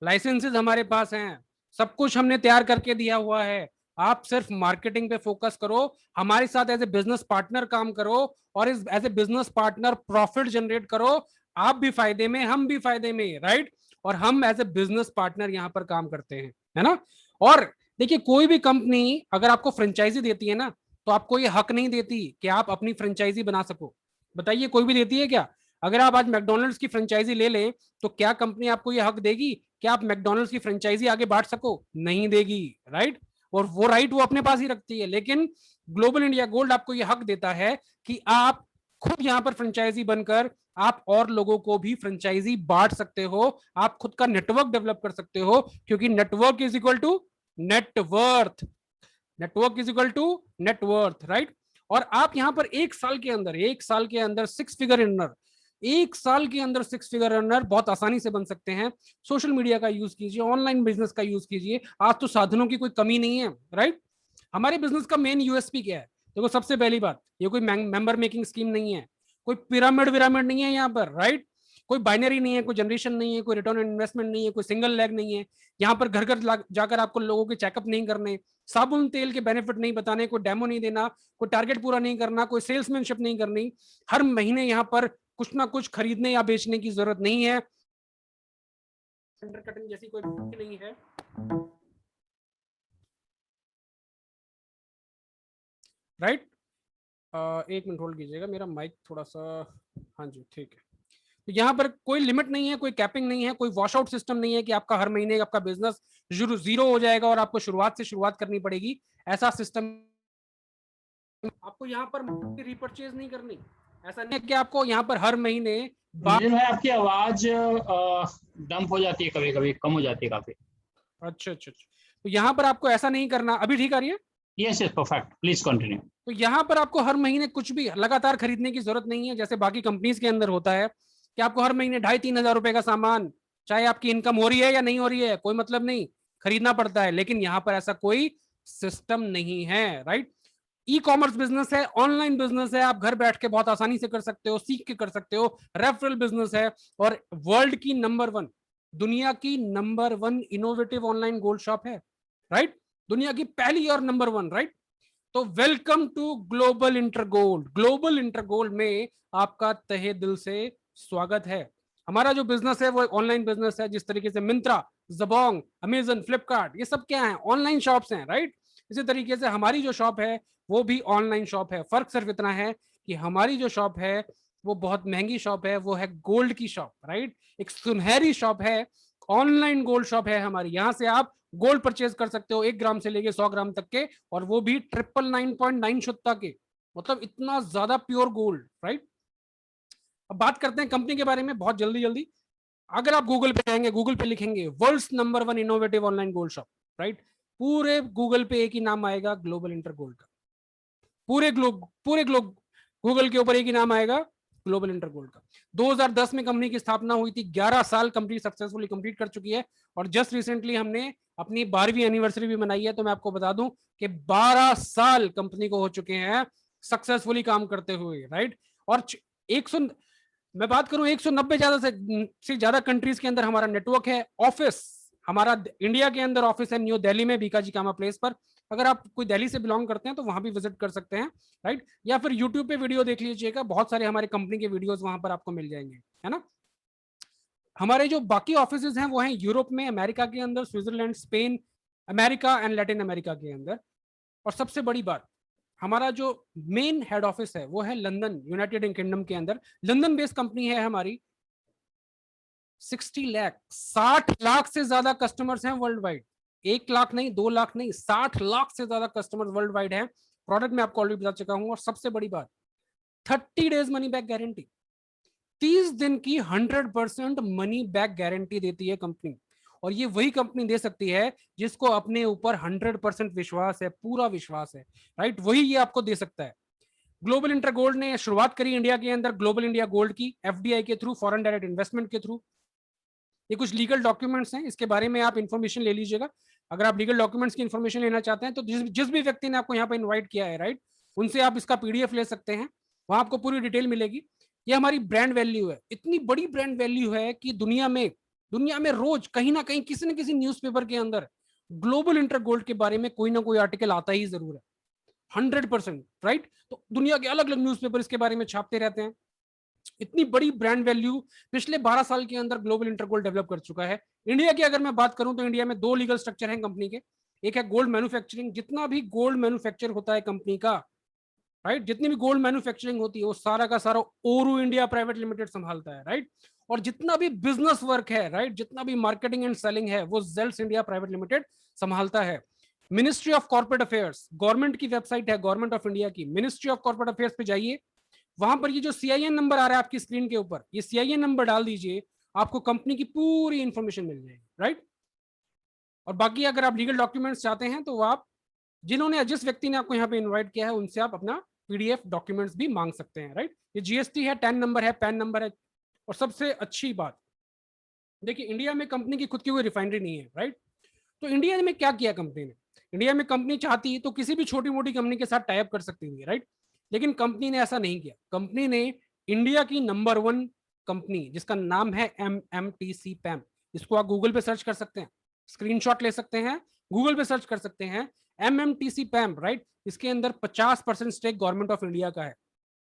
लाइसेंसेस हमारे पास हैं, सब कुछ हमने तैयार करके दिया हुआ है, आप सिर्फ मार्केटिंग पे फोकस करो, हमारे साथ एज ए बिजनेस पार्टनर काम करो, और इस as a business partner profit generate करो। आप भी फायदे में, हम भी फायदे में, राइट। और हम एज ए बिजनेस पार्टनर यहाँ पर काम करते हैं, है ना। और देखिए, कोई भी कंपनी अगर आपको फ्रेंचाइजी देती है ना, तो आपको ये हक नहीं देती कि आप अपनी फ्रेंचाइजी बना सको। बताइए, कोई भी देती है क्या? अगर आप आज मैकडोनल्ड्स की फ्रेंचाइजी ले लें, तो क्या कंपनी आपको ये हक देगी कि आप मैकडोनल्ड्स की फ्रेंचाइजी आगे बांट सको? नहीं देगी, राइट। और वो राइट वो अपने पास ही रखती है। लेकिन ग्लोबल इंडिया गोल्ड आपको ये हक देता है कि आप खुद यहाँ पर फ्रेंचाइजी बनकर आप और लोगों को भी फ्रेंचाइजी बांट सकते हो, आप खुद का नेटवर्क डेवलप कर सकते हो, क्योंकि network is equal to net worth, network is equal to net worth, right. और आप यहां पर एक साल के अंदर 6 फिगर अर्नर, एक साल के अंदर 6 फिगर अर्नर बहुत आसानी से बन सकते हैं। सोशल मीडिया का यूज कीजिए, ऑनलाइन बिजनेस का यूज कीजिए, आज तो साधनों की कोई कमी नहीं है, राइट। हमारे बिजनेस का मेन यूएसपी क्या है? देखो, सबसे पहली बात, ये कोई मेंबर मेकिंग स्कीम नहीं है, कोई पिरामिड विरामिड नहीं है यहाँ पर, राइट। कोई बाइनरी नहीं है, कोई जनरेशन नहीं है, कोई रिटर्न ऑन इन्वेस्टमेंट नहीं है, कोई सिंगल लेग नहीं है। यहाँ पर घर घर जाकर आपको लोगों के चेकअप नहीं करने, साबुन तेल के बेनिफिट नहीं बताने, कोई डेमो नहीं देना, कोई टारगेट पूरा नहीं करना, कोई सेल्समैनशिप नहीं करनी। हर महीने यहाँ पर कुछ ना कुछ खरीदने या बेचने की जरूरत नहीं है, अंडरकटिंग जैसी कोई नहीं है, राइट। एक मिनट होल्ड कीजिएगा, मेरा माइक थोड़ा सा, हाँ जी ठीक है। तो यहाँ पर कोई लिमिट नहीं है, कोई कैपिंग नहीं है, कोई वॉश आउट सिस्टम नहीं है कि आपका हर महीने आपका बिजनेस जीरो हो जाएगा और आपको शुरुआत करनी पड़ेगी। ऐसा सिस्टम आपको यहाँ पर रिपर्चेज नहीं करनी, ऐसा नहीं है कि आपको यहाँ पर हर महीने भाई आपकी आवाज डंप हो जाती है, कभी कभी कम हो जाती है काफी। अच्छा, तो यहाँ पर आपको ऐसा नहीं करना। अभी ठीक आ रही है? Yes perfect, please continue. तो यहाँ पर आपको हर महीने कुछ भी लगातार खरीदने की जरूरत नहीं है, जैसे बाकी कंपनीज के अंदर होता है कि आपको हर महीने 2,500-3 हजार रुपए का सामान, चाहे आपकी इनकम हो रही है या नहीं हो रही है, कोई मतलब नहीं, खरीदना पड़ता है। लेकिन यहाँ पर ऐसा कोई सिस्टम नहीं है, राइट। ई कॉमर्स बिजनेस है, ऑनलाइन बिजनेस है, आप घर बैठ के बहुत आसानी से कर सकते हो, सीख के कर सकते हो। रेफरल बिजनेस है, और वर्ल्ड की नंबर 1, दुनिया की number 1 innovative online gold shop है, राइट। दुनिया की पहली और नंबर 1, राइट। तो welcome to global inter gold. Global inter gold में आपका तहे दिल से स्वागत है। हमारा जो बिजनेस है वो ऑनलाइन बिजनेस है, जिस तरीके से मिंत्रा, जबोंग, अमेजन, फ्लिपकार्ट, ये सब क्या है? ऑनलाइन शॉप्स हैं, राइट। इसी तरीके से हमारी जो शॉप है वो भी ऑनलाइन शॉप है। फर्क सिर्फ इतना है कि हमारी जो शॉप है वो बहुत महंगी शॉप है, वो है गोल्ड की शॉप, राइट। एक सुनहरी शॉप है, ऑनलाइन गोल्ड शॉप है हमारी। यहां से आप गोल्ड परचेज कर सकते हो 1 ग्राम से लेके 100 ग्राम तक के, और वो भी 999.9 शुद्धता के, मतलब इतना ज्यादा प्योर गोल्ड, राइट। अब बात करते हैं कंपनी के बारे में बहुत जल्दी जल्दी। अगर आप गूगल पे जाएंगे, गूगल पे लिखेंगे world's number 1 innovative online gold shop, right, पूरे गूगल पे एक ही नाम आएगा, ग्लोबल इंटर गोल्ड का। पूरे ग्लोब गूगल के ऊपर एक ही नाम आएगा, ग्लोबल इंटर गोल्ड का। 2010 में कंपनी की स्थापना हुई थी, 11 साल कंपनी सक्सेसफुली कंप्लीट कर चुकी है, और जस्ट रिसेंटली हमने अपनी 12वीं एनिवर्सरी भी मनाई है। तो मैं आपको बता दूं कि 12 साल कंपनी को हो चुके हैं सक्सेसफुली काम करते हुए, राइट। और 100, मैं बात करूं 190 से ज्यादा कंट्रीज के अंदर हमारा नेटवर्क है। ऑफिस हमारा इंडिया के अंदर ऑफिस है न्यू दिल्ली में, बीकाजी कामा प्लेस पर। अगर आप कोई दिल्ली से बिलोंग करते हैं तो वहां भी विजिट कर सकते हैं, राइट। या फिर यूट्यूब पे वीडियो देख लीजिएगा, बहुत सारे हमारे कंपनी के वीडियोस वहां पर आपको मिल जाएंगे, है ना। हमारे जो बाकी ऑफिसेज हैं वो हैं यूरोप में, अमेरिका के अंदर, Switzerland, Spain, America and Latin America के अंदर। और सबसे बड़ी बात, हमारा जो मेन हेड ऑफिस है वो है लंदन, यूनाइटेड किंगडम के अंदर। लंदन बेस्ड कंपनी है हमारी। 60 लाख, 60 लाख से ज्यादा कस्टमर्स हैं वर्ल्ड वाइड। 1 लाख नहीं, 2 लाख नहीं, 60 लाख से ज्यादा कस्टमर्स वर्ल्ड वाइड हैं। प्रोडक्ट में आपको ऑलरेडी बता चुका हूं। और सबसे बड़ी बात, 30 डेज मनी बैक गारंटी, 30 दिन की 100% मनी बैक गारंटी देती है कंपनी। और ये वही कंपनी दे सकती है जिसको अपने ऊपर 100% विश्वास है, पूरा विश्वास है, राइट? वही ये आपको दे सकता है। ग्लोबल इंटर गोल्ड ने शुरुआत करी इंडिया के अंदर, ग्लोबल इंडिया गोल्ड की, एफडीआई के थ्रू, फॉरेन डायरेक्ट इन्वेस्टमेंट के थ्रू। ये कुछ लीगल डॉक्यूमेंट्स हैं, इसके बारे में आप इंफॉर्मेशन ले लीजिएगा। अगर आप लीगल डॉक्यूमेंट्स की इंफॉर्मेशन लेना चाहते हैं तो जिस भी व्यक्ति ने आपको यहाँ पर इन्वाइट किया है, राइट, उनसे आप इसका पीडीएफ ले सकते हैं, वहां आपको पूरी डिटेल मिलेगी। ये हमारी ब्रांड वैल्यू है, इतनी बड़ी ब्रांड वैल्यू है कि दुनिया में रोज कहीं ना कहीं किसी न किसी न्यूज़पेपर के अंदर ग्लोबल इंटर गोल्ड के बारे में कोई ना कोई आर्टिकल आता ही जरूर है, 100%, राइट? तो दुनिया के अलग अलग न्यूज़पेपर इसके बारे में छापते रहते हैं। इतनी बड़ी ब्रांड वैल्यू पिछले 12 साल के अंदर ग्लोबल इंटर गोल्ड डेवलप कर चुका है। इंडिया की अगर मैं बात करूं तो इंडिया में 2 लीगल स्ट्रक्चर हैं कंपनी के। एक है गोल्ड मैन्युफैक्चरिंग, जितना भी गोल्ड मैन्युफैक्चर होता है कंपनी का, राइट, जितनी भी गोल्ड मैन्युफैक्चरिंग होती है वो सारा का सारा ओरू इंडिया प्राइवेट लिमिटेड संभालता है, राइट? और जितना भी बिजनेस वर्क है, राइट, जितना भी मार्केटिंग एंड सेलिंग है वो जेल्स इंडिया प्राइवेट लिमिटेड संभालता है। Ministry of corporate affairs, government की वेबसाइट है, गवर्नमेंट ऑफ इंडिया की मिनिस्ट्री ऑफ कॉर्पोरेट अफेयर्स पे जाइए, वहां पर ये जो सीआईएन नंबर आ रहा है आपकी स्क्रीन के ऊपर, ये सीआईएन नंबर डाल दीजिए, आपको कंपनी की पूरी इंफॉर्मेशन मिल जाएगी, राइट? और बाकी अगर आप लीगल डॉक्यूमेंट्स चाहते हैं तो आप जिस व्यक्ति ने आपको यहाँ पे इन्वाइट किया है उनसे आप अपना पीडीएफ डॉक्यूमेंट्स भी मांग सकते हैं, राइट? ये जीएसटी है, टैन नंबर है, पैन नंबर है। और सबसे अच्छी बात, देखिए इंडिया में कंपनी की खुद की कोई रिफाइनरी नहीं है, राइट? तो इंडिया में क्या किया कंपनी ने? इंडिया में कंपनी चाहती तो किसी भी छोटी मोटी कंपनी के साथ टाइप कर सकती थी, राइट? लेकिन कंपनी ने ऐसा नहीं किया। कंपनी ने इंडिया की नंबर 1 कंपनी जिसका नाम है एमएमटीसी पैम, इसको आप गूगल पे सर्च कर सकते हैं, स्क्रीनशॉट ले सकते हैं, गूगल पे सर्च कर सकते हैं, एमएमटीसी पैम, राइट? इसके अंदर 50% स्टेक गवर्नमेंट ऑफ इंडिया का है।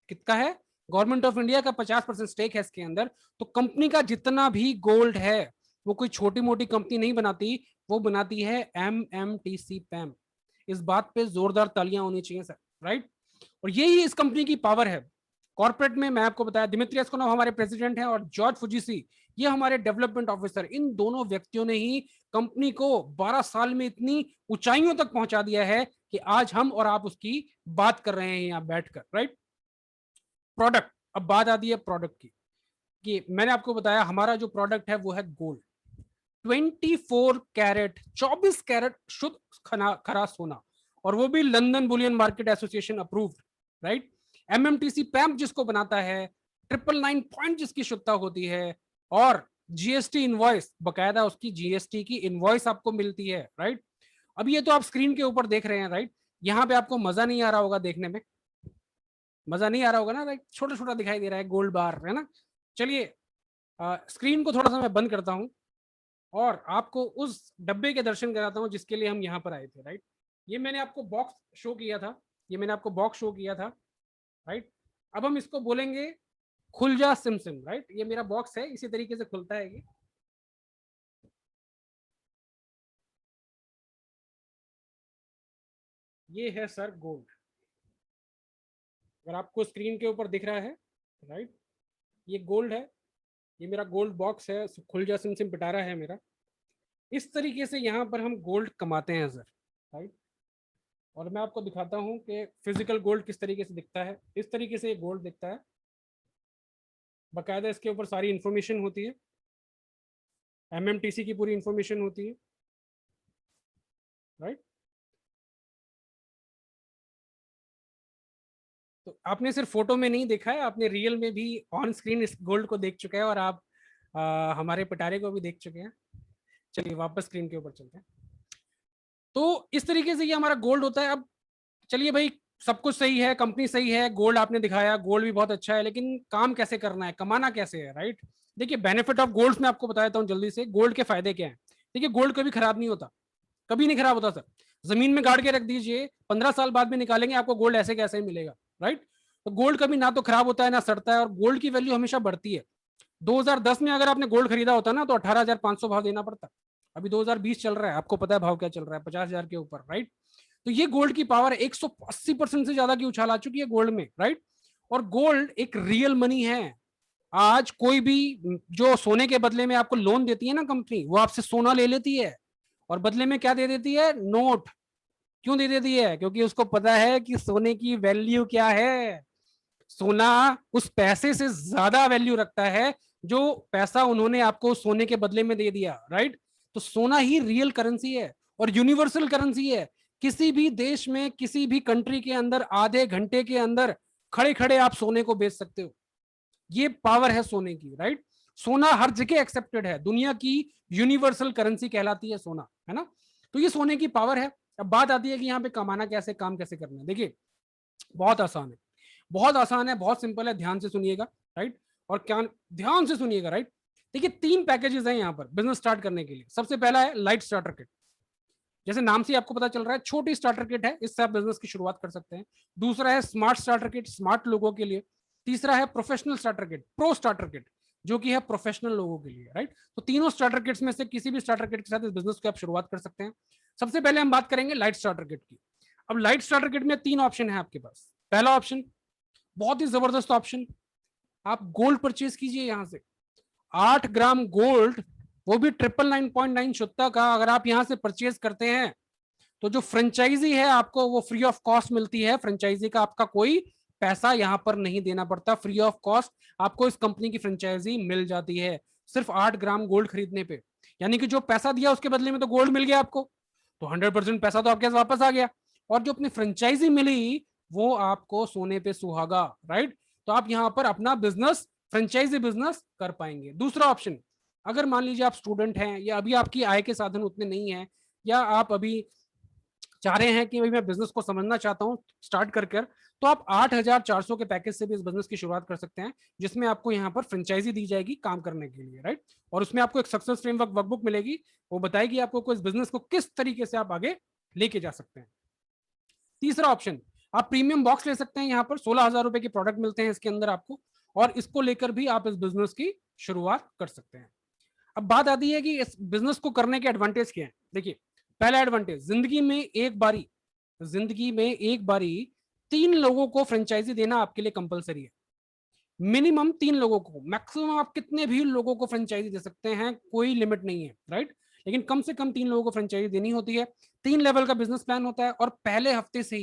कितना है? गवर्नमेंट ऑफ इंडिया का 50% स्टेक है इसके अंदर। तो कंपनी का जितना भी गोल्ड है वो कोई छोटी मोटी कंपनी नहीं बनाती, वो बनाती है एमएमटीसी पैम। इस बात पे जोरदार तालियां होनी चाहिए सर, राइट? और यही इस कंपनी की पावर है। कॉर्पोरेट में मैं आपको बताया, दिमित्री एस्कोनोव हमारे प्रेसिडेंट हैं और जॉर्ज फुजीसी ये हमारे डेवलपमेंट ऑफिसर। इन दोनों व्यक्तियों ने ही कंपनी को 12 साल में इतनी ऊंचाइयों तक पहुंचा दिया है कि आज हम और आप उसकी बात कर रहे हैं यहाँ बैठकर, राइट? प्रोडक्ट, अब बात आती है प्रोडक्ट की, कि मैंने आपको बताया हमारा जो प्रोडक्ट है वो है गोल्ड, 24 कैरेट, 24 कैरेट शुद्ध खरा सोना, और वो भी London Boolean market association approved, right? MMTC पैम्प जिसको बनाता है, 999 पॉइंट जिसकी शुद्धता होती है, और जीएसटी इनवॉइस, बकायदा उसकी जीएसटी की इनवॉइस आपको मिलती है, राइट? अब ये तो आप स्क्रीन के ऊपर देख रहे हैं, राइट? यहाँ पे आपको मजा नहीं आ रहा होगा देखने में, मजा नहीं आ रहा होगा ना, राइट? छोटा छोटा दिखाई दे रहा है गोल्ड बार, है ना? चलिए स्क्रीन को थोड़ा सा मैं बंद करता हूं और आपको उस डब्बे के दर्शन कराता हूं जिसके लिए हम यहाँ पर आए थे, राइट? ये मैंने आपको बॉक्स शो किया था, राइट? अब हम इसको बोलेंगे खुल जा सिम सिम, राइट? ये मेरा बॉक्स है, इसी तरीके से खुलता है ये है सर गोल्ड, अगर आपको स्क्रीन के ऊपर दिख रहा है, राइट? ये गोल्ड है, ये मेरा गोल्ड बॉक्स है, खुल जा सिम सिम पिटारा है मेरा। इस तरीके से यहाँ पर हम गोल्ड कमाते हैं सर, राइट? और मैं आपको दिखाता हूँ कि फिजिकल गोल्ड किस तरीके से दिखता है। इस तरीके से ये गोल्ड दिखता है, बकायदा इसके ऊपर सारी इंफॉर्मेशन होती है, एमएमटीसी की पूरी इंफॉर्मेशन होती है, राइट? तो आपने सिर्फ फोटो में नहीं देखा है, आपने रियल में भी ऑन स्क्रीन इस गोल्ड को देख चुके हैं, और आप हमारे पिटारे को भी देख चुके हैं। चलिए वापस स्क्रीन के ऊपर चलते हैं। तो इस तरीके से ये हमारा गोल्ड होता है। अब चलिए भाई, सब कुछ सही है, कंपनी सही है, गोल्ड आपने दिखाया, गोल्ड भी बहुत अच्छा है, लेकिन काम कैसे करना है, कमाना कैसे है, राइट? देखिए बेनिफिट ऑफ गोल्ड में आपको बता देता हूँ जल्दी से, गोल्ड के फायदे क्या है। देखिए गोल्ड कभी खराब नहीं होता, कभी नहीं खराब होता सर। जमीन में गाड़ के रख दीजिए, 15 साल बाद में निकालेंगे, आपको गोल्ड ऐसे कैसे ही मिलेगा, राइट? तो गोल्ड कभी ना तो खराब होता है ना सड़ता है, और गोल्ड की वैल्यू हमेशा बढ़ती है। 2010 में अगर आपने गोल्ड खरीदा होता ना तो 18,500 भाव देना पड़ता। अभी 2020 चल रहा है, आपको पता है भाव क्या चल रहा है, 50,000 के ऊपर, राइट। तो ये गोल्ड की पावर 180% से ज्यादा की उछाल आ चुकी है गोल्ड में, राइट। और गोल्ड एक रियल मनी है। आज कोई भी जो सोने के बदले में आपको लोन देती है ना कंपनी, वो आपसे सोना ले लेती है और बदले में क्या दे देती है, नोट। क्यों दे देती है? क्योंकि उसको पता है कि सोने की वैल्यू क्या है। सोना उस पैसे से ज्यादा वैल्यू रखता है जो पैसा उन्होंने आपको सोने के बदले में दे दिया, राइट। तो सोना ही रियल करेंसी है और यूनिवर्सल करेंसी है। किसी भी देश में, किसी भी कंट्री के अंदर आधे घंटे के अंदर खड़े खड़े आप सोने को बेच सकते हो। ये पावर है सोने की, राइट। सोना हर जगह एक्सेप्टेड है, दुनिया की यूनिवर्सल करेंसी कहलाती है सोना, है ना। तो ये सोने की पावर है। अब बात आती है कि यहाँ पे कमाना कैसे, काम कैसे करना है। देखिए बहुत आसान है, बहुत आसान है, बहुत सिंपल है, ध्यान से सुनिएगा, राइट। और क्या, ध्यान से सुनिएगा, राइट। देखिए 3 पैकेजेस हैं यहाँ पर बिजनेस स्टार्ट करने के लिए। सबसे पहला है लाइट स्टार्टर किट। जैसे नाम से आपको पता चल रहा है, छोटी स्टार्टर किट है, इससे आप बिजनेस की शुरुआत कर सकते हैं। दूसरा है स्मार्ट स्टार्टर किट, स्मार्ट लोगों के लिए। तीसरा है professional starter kit, pro starter kit, जो कि है प्रोफेशनल लोगों के लिए, राइट। तो तीनों स्टार्टर किट्स में से किसी भी स्टार्टर किट के साथ इस बिजनेस की आप शुरुआत कर सकते हैं। सबसे पहले हम बात करेंगे लाइट स्टार्टर किट की। अब लाइट स्टार्टर किट में 3 ऑप्शन है आपके पास। पहला ऑप्शन, बहुत ही जबरदस्त ऑप्शन, आप गोल्ड परचेज कीजिए यहां से। 8 ग्राम गोल्ड, वो भी 999.9 शुद्धता का, अगर आप यहां से परचेज करते हैं तो जो फ्रेंचाइजी है आपको वो फ्री ऑफ कॉस्ट मिलती है। फ्रेंचाइजी का आपका कोई पैसा यहां पर नहीं देना पड़ता, फ्री ऑफ कॉस्ट आपको इस कंपनी की फ्रेंचाइजी मिल जाती है सिर्फ 8 ग्राम गोल्ड खरीदने पे। यानी कि जो पैसा दिया उसके बदले में तो गोल्ड मिल गया आपको, तो 100% पैसा तो आपके पास वापस आ गया। और जो अपनी फ्रेंचाइजी मिली वो आपको सोने पे सुहागा, राइट। तो आप यहां पर अपना बिजनेस, फ्रेंचाइजी बिजनेस कर पाएंगे। दूसरा ऑप्शन, अगर मान लीजिए आप स्टूडेंट हैं या अभी आपकी आय के साधन उतने नहीं है, या आप अभी चाह रहे हैं कि भाई मैं बिजनेस को समझना चाहता हूं स्टार्ट कर कर, तो आप 8,400 के पैकेज से भी इस बिजनेस की शुरुआत कर सकते हैं, जिसमें आपको यहाँ पर फ्रेंचाइजी दी जाएगी काम करने के लिए, राइट। और उसमें आपको एक सक्सेस फ्रेमवर्क वर्कबुक मिलेगी, वो बताएगी आपको इस बिजनेस को किस तरीके से आप आगे लेके जा सकते हैं। तीसरा ऑप्शन, आप प्रीमियम बॉक्स ले सकते हैं। यहाँ पर 16,000 रुपए के प्रोडक्ट मिलते हैं इसके अंदर आपको, और इसको लेकर भी आप इस बिजनेस की शुरुआत कर सकते हैं। अब बात आती है कि इस बिजनेस को करने के एडवांटेज क्या है। देखिए पहला एडवांटेज, जिंदगी में एक बारी 3 लोगों को फ्रेंचाइजी देना आपके लिए कंपलसरी है। मिनिमम 3 लोगों को, मैक्सिमम आप कितने भी लोगों को फ्रेंचाइजी दे सकते हैं, कोई लिमिट नहीं है, राइट। लेकिन कम से कम 3 लोगों को फ्रेंचाइजी देनी होती है। 3 लेवल का बिजनेस प्लान होता है, और पहले हफ्ते से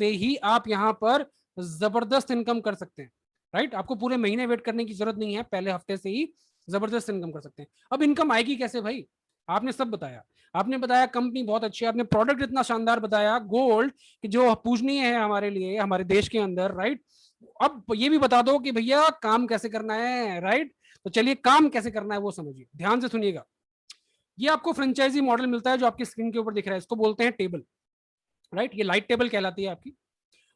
ही आप यहां पर जबरदस्त इनकम कर सकते हैं, राइट। आपको पूरे महीने वेट करने की जरूरत नहीं है, पहले हफ्ते से ही जबरदस्त इनकम कर सकते हैं। अब इनकम आएगी कैसे भाई, आपने सब बताया, आपने बताया कंपनी बहुत अच्छी है, आपने प्रोडक्ट इतना शानदार बताया गोल्ड कि जो पूजनीय है हमारे लिए, हमारे देश के अंदर, राइट। अब ये भी बता दो कि भैया काम कैसे करना है, राइट। तो चलिए काम कैसे करना है वो समझिए, ध्यान से सुनिएगा। ये आपको फ्रेंचाइजी मॉडल मिलता है जो आपकी स्क्रीन के ऊपर दिख रहा है, इसको बोलते हैं टेबल, राइट। ये लाइट टेबल कहलाती है आपकी।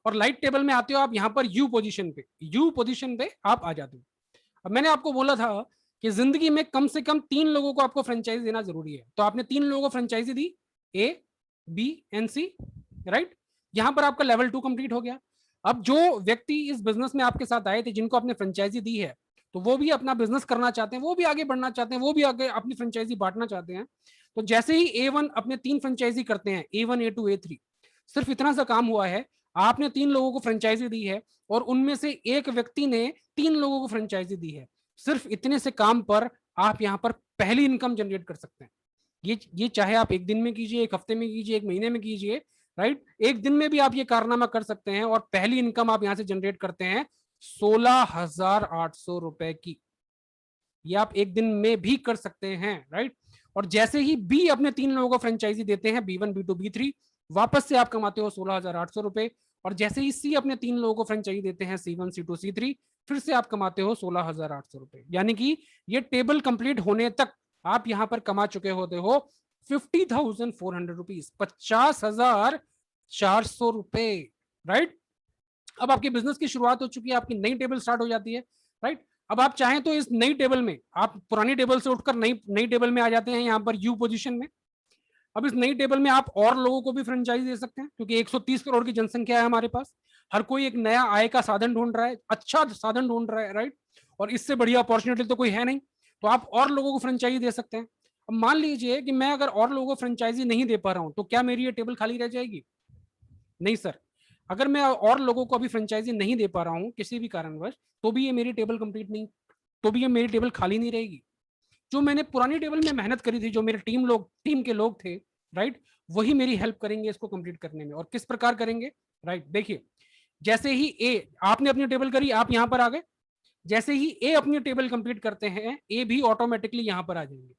और लाइट टेबल में आते हो आप यहाँ पर यू पोजीशन पे आप आ जाते हो। अब मैंने आपको बोला था कि जिंदगी में कम से कम 3 लोगों को आपको फ्रेंचाइजी देना जरूरी है, तो आपने 3 लोगों को फ्रेंचाइजी दी, A B and C, right. यहां पर आपका लेवल 2 कंप्लीट हो गया। अब जो व्यक्ति इस बिजनेस में आपके साथ आए थे, जिनको आपने फ्रेंचाइजी दी है, तो वो भी अपना बिजनेस करना चाहते हैं, वो भी आगे बढ़ना चाहते हैं, वो भी आगे अपनी फ्रेंचाइजी बांटना चाहते हैं। तो जैसे ही A1 अपने 3 फ्रेंचाइजी करते हैं, A1 A2 A3, सिर्फ इतना सा काम हुआ है, आपने 3 लोगों को फ्रेंचाइजी दी है और उनमें से एक व्यक्ति ने 3 लोगों को फ्रेंचाइजी दी है। सिर्फ इतने से काम पर आप यहां पर पहली इनकम जनरेट कर सकते हैं। ये चाहे आप एक दिन में कीजिए, एक हफ्ते में कीजिए, एक महीने में कीजिए, राइट। एक दिन में भी आप ये कारनामा कर सकते हैं, और पहली इनकम आप यहां से जनरेट करते हैं 16,800 रुपए की। ये आप एक दिन में भी कर सकते हैं, राइट। और जैसे ही बी अपने 3 लोगों को फ्रेंचाइजी देते हैं, B1 B2 B3, वापस से आप कमाते हो 16,800 रुपए। और जैसे ही सी अपने 3 लोगों को फ्रेंचाइजी देते हैं, C1 C2 C3, फिर से आप कमाते हो 16,800 रुपए। यानी कि ये टेबल कंप्लीट होने तक आप यहां पर कमा चुके होते हो 50,400 रुपीज, 50,400 रुपए, राइट। अब आपके बिजनेस की शुरुआत हो चुकी है, आपकी नई टेबल स्टार्ट हो जाती है, राइट। अब आप चाहें तो इस नई टेबल में, आप पुरानी टेबल से उठकर नई टेबल में आ जाते हैं, यहाँ पर यू पोजीशन में। अब इस नई टेबल में आप और लोगों को भी फ्रेंचाइज दे सकते हैं, क्योंकि 130 करोड़ की जनसंख्या है हमारे पास। हर कोई एक नया आय का साधन ढूंढ रहा है, अच्छा साधन ढूंढ रहा है, राइट। और इससे बढ़िया अपॉर्चुनिटी तो कोई है नहीं, तो आप और लोगों को फ्रेंचाइजी दे सकते हैं। अब मान लीजिए कि मैं अगर और लोगों को फ्रेंचाइजी नहीं दे पा रहा हूं, तो क्या मेरी ये टेबल खाली रह जाएगी? नहीं सर, अगर मैं और लोगों को अभी फ्रेंचाइजी नहीं दे पा रहा हूं किसी भी कारणवश, तो भी ये मेरी टेबल कंप्लीट नहीं, तो भी ये मेरी टेबल खाली नहीं रहेगी। जो मैंने पुरानी टेबल में मेहनत करी थी, जो मेरे टीम के लोग थे, राइट, वही मेरी हेल्प करेंगे इसको कंप्लीट करने में। और किस प्रकार करेंगे, राइट, देखिए, जैसे ही ए, आपने अपनी टेबल करी, आप यहां पर आ गए, जैसे ही ए अपनी टेबल कंप्लीट करते हैं, ए भी ऑटोमेटिकली यहां पर आ जाएंगे।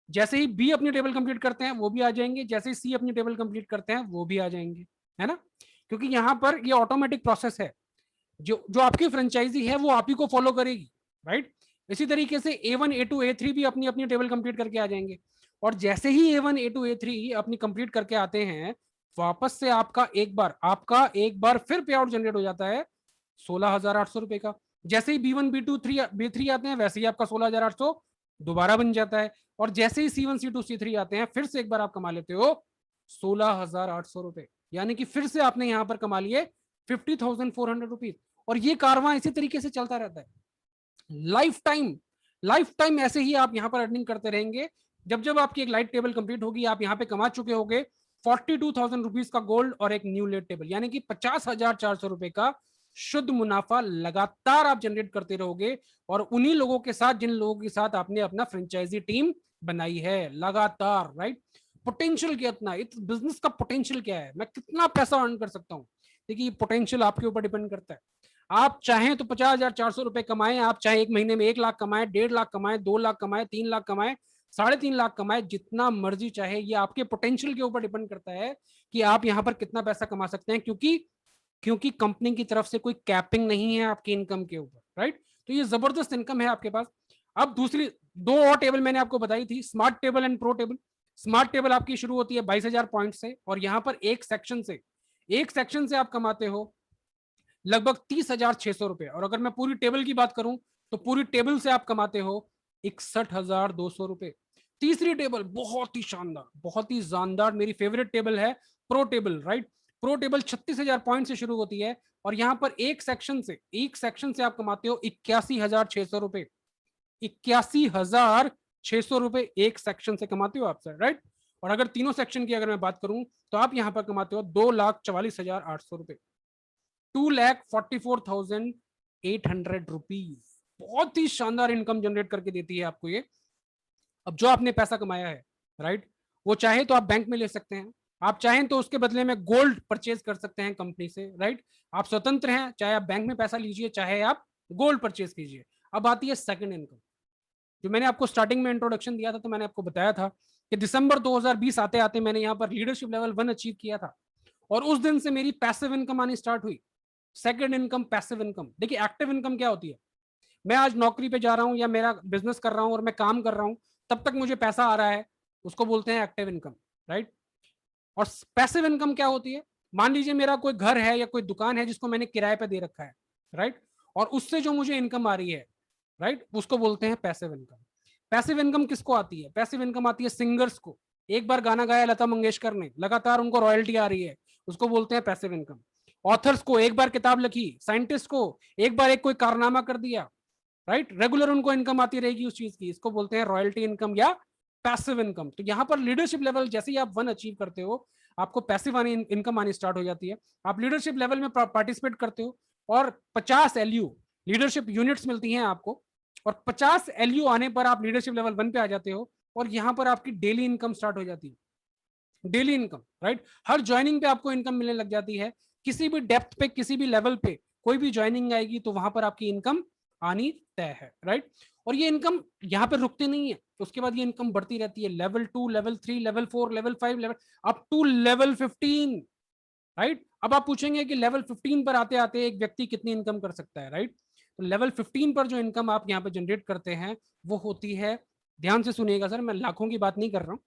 जैसे ही बी अपनी टेबल कंप्लीट करते हैं, वो भी आ जाएंगे। जैसे ही सी अपनी टेबल कंप्लीट करते हैं, वो भी आ जाएंगे, है ना, क्योंकि यहां पर ये ऑटोमेटिक प्रोसेस है। जो जो आपकी फ्रेंचाइजी है वो आप ही को फॉलो करेगी, राइट। इसी तरीके से A1 A2 A3 भी अपनी अपनी टेबल कंप्लीट करके आ जाएंगे। और जैसे ही A1 A2 A3 अपनी कंप्लीट करके आते हैं, वापस से आपका एक बार फिर पे आउट जनरेट हो जाता है 16,800 रुपए का। जैसे ही B1 B2 B3 आते हैं, वैसे ही आपका 16,800 दोबारा बन जाता है। और जैसे ही C1 C2 C3 आते हैं, फिर से एक बार आप कमा लेते हो 16,800 रुपए, यानी कि फिर से आपने यहां पर कमा लिए 50,400 रुपीज। और ये कारवां इसी तरीके से चलता रहता है लाइफ टाइम ऐसे ही आप यहां पर अर्निंग करते रहेंगे। जब जब आपकी एक लाइट टेबल कंप्लीट होगी, आप यहां पे कमा चुके होंगे 42,000 रुपीज का गोल्ड और एक न्यू लेट टेबल, यानी कि 50,400 रुपए का शुद्ध मुनाफा लगातार आप जनरेट करते रहोगे। और उन्हीं लोगों के साथ जिन लोगों के साथ आपने अपना फ्रेंचाइजी टीम बनाई है, लगातार, राइट। पोटेंशियल कितना, इस बिजनेस का पोटेंशियल क्या है, मैं कितना पैसा अर्न कर सकता हूं, देखिए पोटेंशियल आपके ऊपर डिपेंड करता है। आप चाहें तो 50,400 रुपए कमाएं, आप चाहे एक महीने में 1 लाख कमाएं, 1.5 लाख कमाएं, 2 लाख कमाएं, 3 लाख कमाएं, 3.5 लाख कमाएं, जितना मर्जी चाहे, ये आपके पोटेंशियल के ऊपर डिपेंड करता है कि आप यहां पर कितना पैसा कमा सकते हैं। क्योंकि कंपनी की तरफ से कोई कैपिंग नहीं है आपकी इनकम के ऊपर, राइट। तो ये जबरदस्त इनकम है आपके पास। अब दूसरी दो और टेबल मैंने आपको बताई थी, smart table and pro table. Smart table आपकी शुरू होती है 22,000 पॉइंट से, और यहां पर एक सेक्शन से आप कमाते हो लगभग 30,600 रुपए। और अगर मैं पूरी टेबल की बात करूं, तो पूरी टेबल से आप कमाते हो 61,200 रुपए। तीसरी टेबल बहुत ही शानदार, बहुत ही जानदार, मेरी फेवरेट टेबल है pro table, right. Pro table 36,000 point से शुरू होती है, और यहां पर एक सेक्शन से आप कमाते हो 81,600 रुपए। 81,600 रुपए एक सेक्शन से कमाते हो आप, सर, राइट। और अगर तीनों सेक्शन की अगर मैं बात करूं, तो आप यहां पर कमाते हो 2,44,800 रुपए, 2,44,800 रुपीज। बहुत ही शानदार इनकम जनरेट करके देती है आपको ये। अब जो आपने पैसा कमाया है, राइट, वो चाहे तो आप बैंक में ले सकते हैं, आप चाहें तो उसके बदले में गोल्ड परचेज कर सकते हैं कंपनी से, राइट। आप स्वतंत्र हैं, चाहे आप बैंक में पैसा लीजिए, चाहे आप गोल्ड परचेज कीजिए। अब आती है सेकंड इनकम। जो मैंने आपको स्टार्टिंग में इंट्रोडक्शन दिया था, तो मैंने आपको बताया था कि दिसंबर 2020 आते आते मैंने यहाँ पर लीडरशिप लेवल 1 अचीव किया था, और उस दिन से मेरी पैसिव इनकम आनी स्टार्ट हुई। Second income, passive income. देखिए एक्टिव इनकम क्या होती है, मैं आज नौकरी पे जा रहा हूं या मेरा बिजनेस कर रहा हूं और मैं काम कर रहा हूं, तब तक मुझे पैसा आ रहा है, उसको बोलते हैं एक्टिव इनकम, राइट। और पैसिव इनकम क्या होती है, मान लीजिए मेरा कोई घर है या कोई दुकान है जिसको मैंने किराए पे दे रखा है, राइट, और उससे जो मुझे इनकम आ रही है, राइट, उसको बोलते हैं पैसिव इनकम। पैसिव इनकम किसको आती है, पैसिव इनकम आती है सिंगर्स को। एक बार गाना गाया लता मंगेशकर ने, लगातार उनको रॉयल्टी आ रही है, उसको बोलते हैं पैसिव इनकम। ऑथर्स को, एक बार किताब लिखी, साइंटिस्ट को एक बार एक कोई कारनामा कर दिया, राइट, रेगुलर उनको इनकम आती रहेगी उस चीज की, इसको बोलते हैं रॉयल्टी इनकम या पैसिव इनकम। तो यहाँ पर लीडरशिप लेवल जैसे ही आप 1 अचीव करते हो, आपको पैसिव इनकम आनी स्टार्ट हो जाती है। आप लीडरशिप लेवल में पार्टिसिपेट करते हो, और 50 LU लीडरशिप यूनिट्स मिलती हैं आपको, और 50 LU आने पर आप लीडरशिप लेवल 1 पे आ जाते हो, और यहाँ पर आपकी डेली इनकम स्टार्ट हो जाती है, डेली इनकम, राइट। हर ज्वाइनिंग पे आपको इनकम मिलने लग जाती है, किसी भी डेप्थ पे, किसी भी लेवल पे कोई भी ज्वाइनिंग आएगी तो वहां पर आपकी इनकम आनी तय है, राइट। और ये इनकम यहाँ पे रुकती नहीं है, उसके बाद ये इनकम बढ़ती रहती है, level 2, level 3, level 4, level 5, level up to level 15, right. अब आप पूछेंगे कि लेवल 15 पर आते आते एक व्यक्ति कितनी इनकम कर सकता है, राइट। तो लेवल 15 पर जो इनकम आप यहाँ पे जनरेट करते हैं, वो होती है, ध्यान से सुनिएगा सर, मैं लाखों की बात नहीं कर रहा हूँ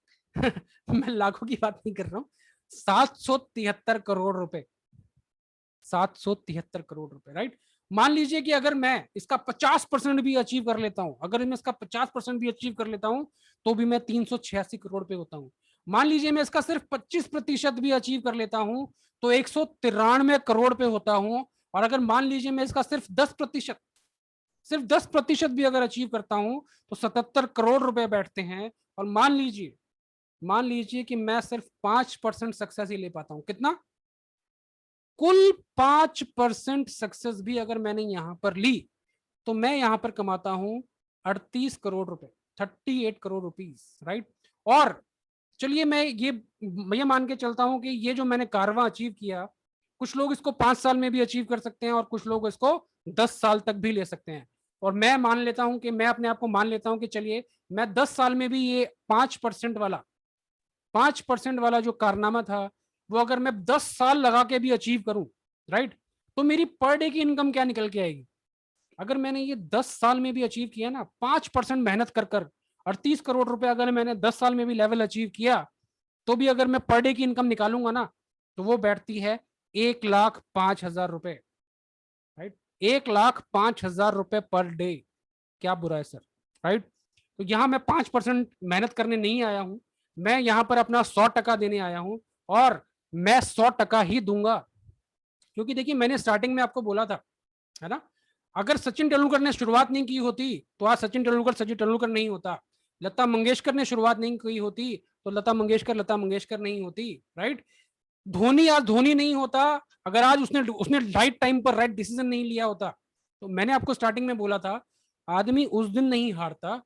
मैं लाखों की बात नहीं कर रहा हूँ, 773 करोड़ रुपए, 773 करोड़ रुपए, राइट। मान लीजिए कि अगर मैं इसका 50% भी अचीव कर लेता हूं, अगर मैं इसका 50% भी अचीव कर लेता हूं, तो भी मैं 386 करोड़ पे होता हूं। मान लीजिए मैं इसका सिर्फ 25% भी अचीव कर लेता हूं, तो 193 करोड़ पे होता हूं। और अगर मान लीजिए मैं इसका सिर्फ 10%, सिर्फ 10% भी अगर अचीव करता हूं तो 77 करोड़ रुपए बैठते हैं। और मान लीजिए कि मैं सिर्फ 5% सक्सेस ही ले पाता हूं। कितना? कुल 5% सक्सेस भी अगर मैंने यहां पर ली तो मैं यहां पर कमाता हूं 38 करोड़ रुपए, 38 करोड़ रुपीस, राइट। और चलिए मैं ये मान के चलता हूं कि ये जो मैंने कारवां अचीव किया, कुछ लोग इसको 5 साल में भी अचीव कर सकते हैं और कुछ लोग इसको 10 साल तक भी ले सकते हैं। और मैं मान लेता हूं कि मैं अपने आप को मान लेता हूं कि चलिए मैं 10 साल में भी ये 5% वाला जो कारनामा था वो अगर मैं 10 साल लगा के भी अचीव करूं, राइट, तो मेरी पर डे की इनकम क्या निकल के आएगी? अगर मैंने ये 10 साल में भी अचीव किया ना, 5% मेहनत कर 38 करोड़ रुपए अगर मैंने 10 साल में भी लेवल अचीव किया, तो भी अगर मैं पर डे की इनकम निकालूंगा ना तो वो बैठती है 1,05,000 रुपए, राइट। 1,05,000 रुपए पर डे। क्या बुरा है सर, राइट। तो यहां मैं 5% मेहनत करने नहीं आया हूं, मैं यहां पर अपना 100% देने आया हूं और मैं 100% ही दूंगा। क्योंकि देखिए मैंने स्टार्टिंग में आपको बोला था, है ना, अगर सचिन तेंदुलकर ने शुरुआत नहीं की होती तो आज सचिन तेंदुलकर नहीं होता। लता मंगेशकर ने शुरुआत नहीं की होती तो लता मंगेशकर नहीं होती, राइट। धोनी आज धोनी नहीं होता अगर आज उसने राइट टाइम पर राइट डिसीजन नहीं लिया होता। तो मैंने आपको स्टार्टिंग में बोला था, आदमी उस दिन नहीं हारता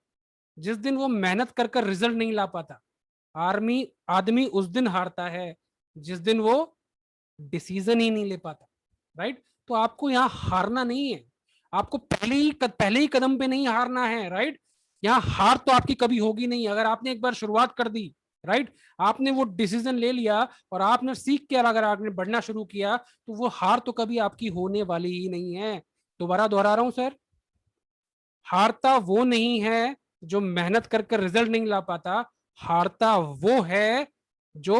जिस दिन वो मेहनत कर रिजल्ट नहीं ला पाता। आदमी उस दिन हारता है जिस दिन वो डिसीजन ही नहीं ले पाता, राइट। तो आपको यहाँ हारना नहीं है, आपको पहले ही कदम पे नहीं हारना है, राइट। यहाँ हार तो आपकी कभी होगी नहीं। अगर आपने एक बार शुरुआत कर दी, राइट, आपने वो डिसीजन ले लिया और आपने सीख के अगर आपने बढ़ना शुरू किया तो वो हार तो कभी आपकी होने वाली ही नहीं है। दोबारा दोहरा रहा हूं सर, हारता वो नहीं है जो मेहनत कर रिजल्ट नहीं ला पाता, हारता वो है जो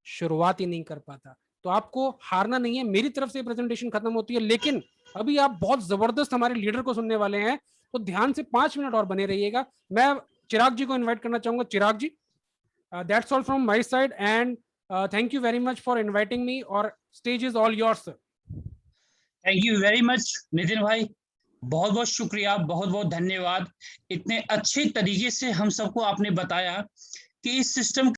शुरुआत ही नहीं कर पाता। तो आपको हारना नहीं है। मेरी तरफ से प्रेजेंटेशन खत्म होती है, लेकिन अभी आप बहुत जबरदस्त हमारे लीडर को सुनने वाले हैं, तो ध्यान से 5 मिनट और बने रहिएगा। मैं चिराग जी को इन्वाइट करना चाहूंगा। Chirag ji, that's all from my side and thank you very much for inviting me और stage is all yours sir. Thank you very much Nitin bhai, बहुत बहुत शुक्रिया, बहुत बहुत धन्यवाद। इतने अच्छे तरीके से हम सबको आपने बताया कि इस सिस्टम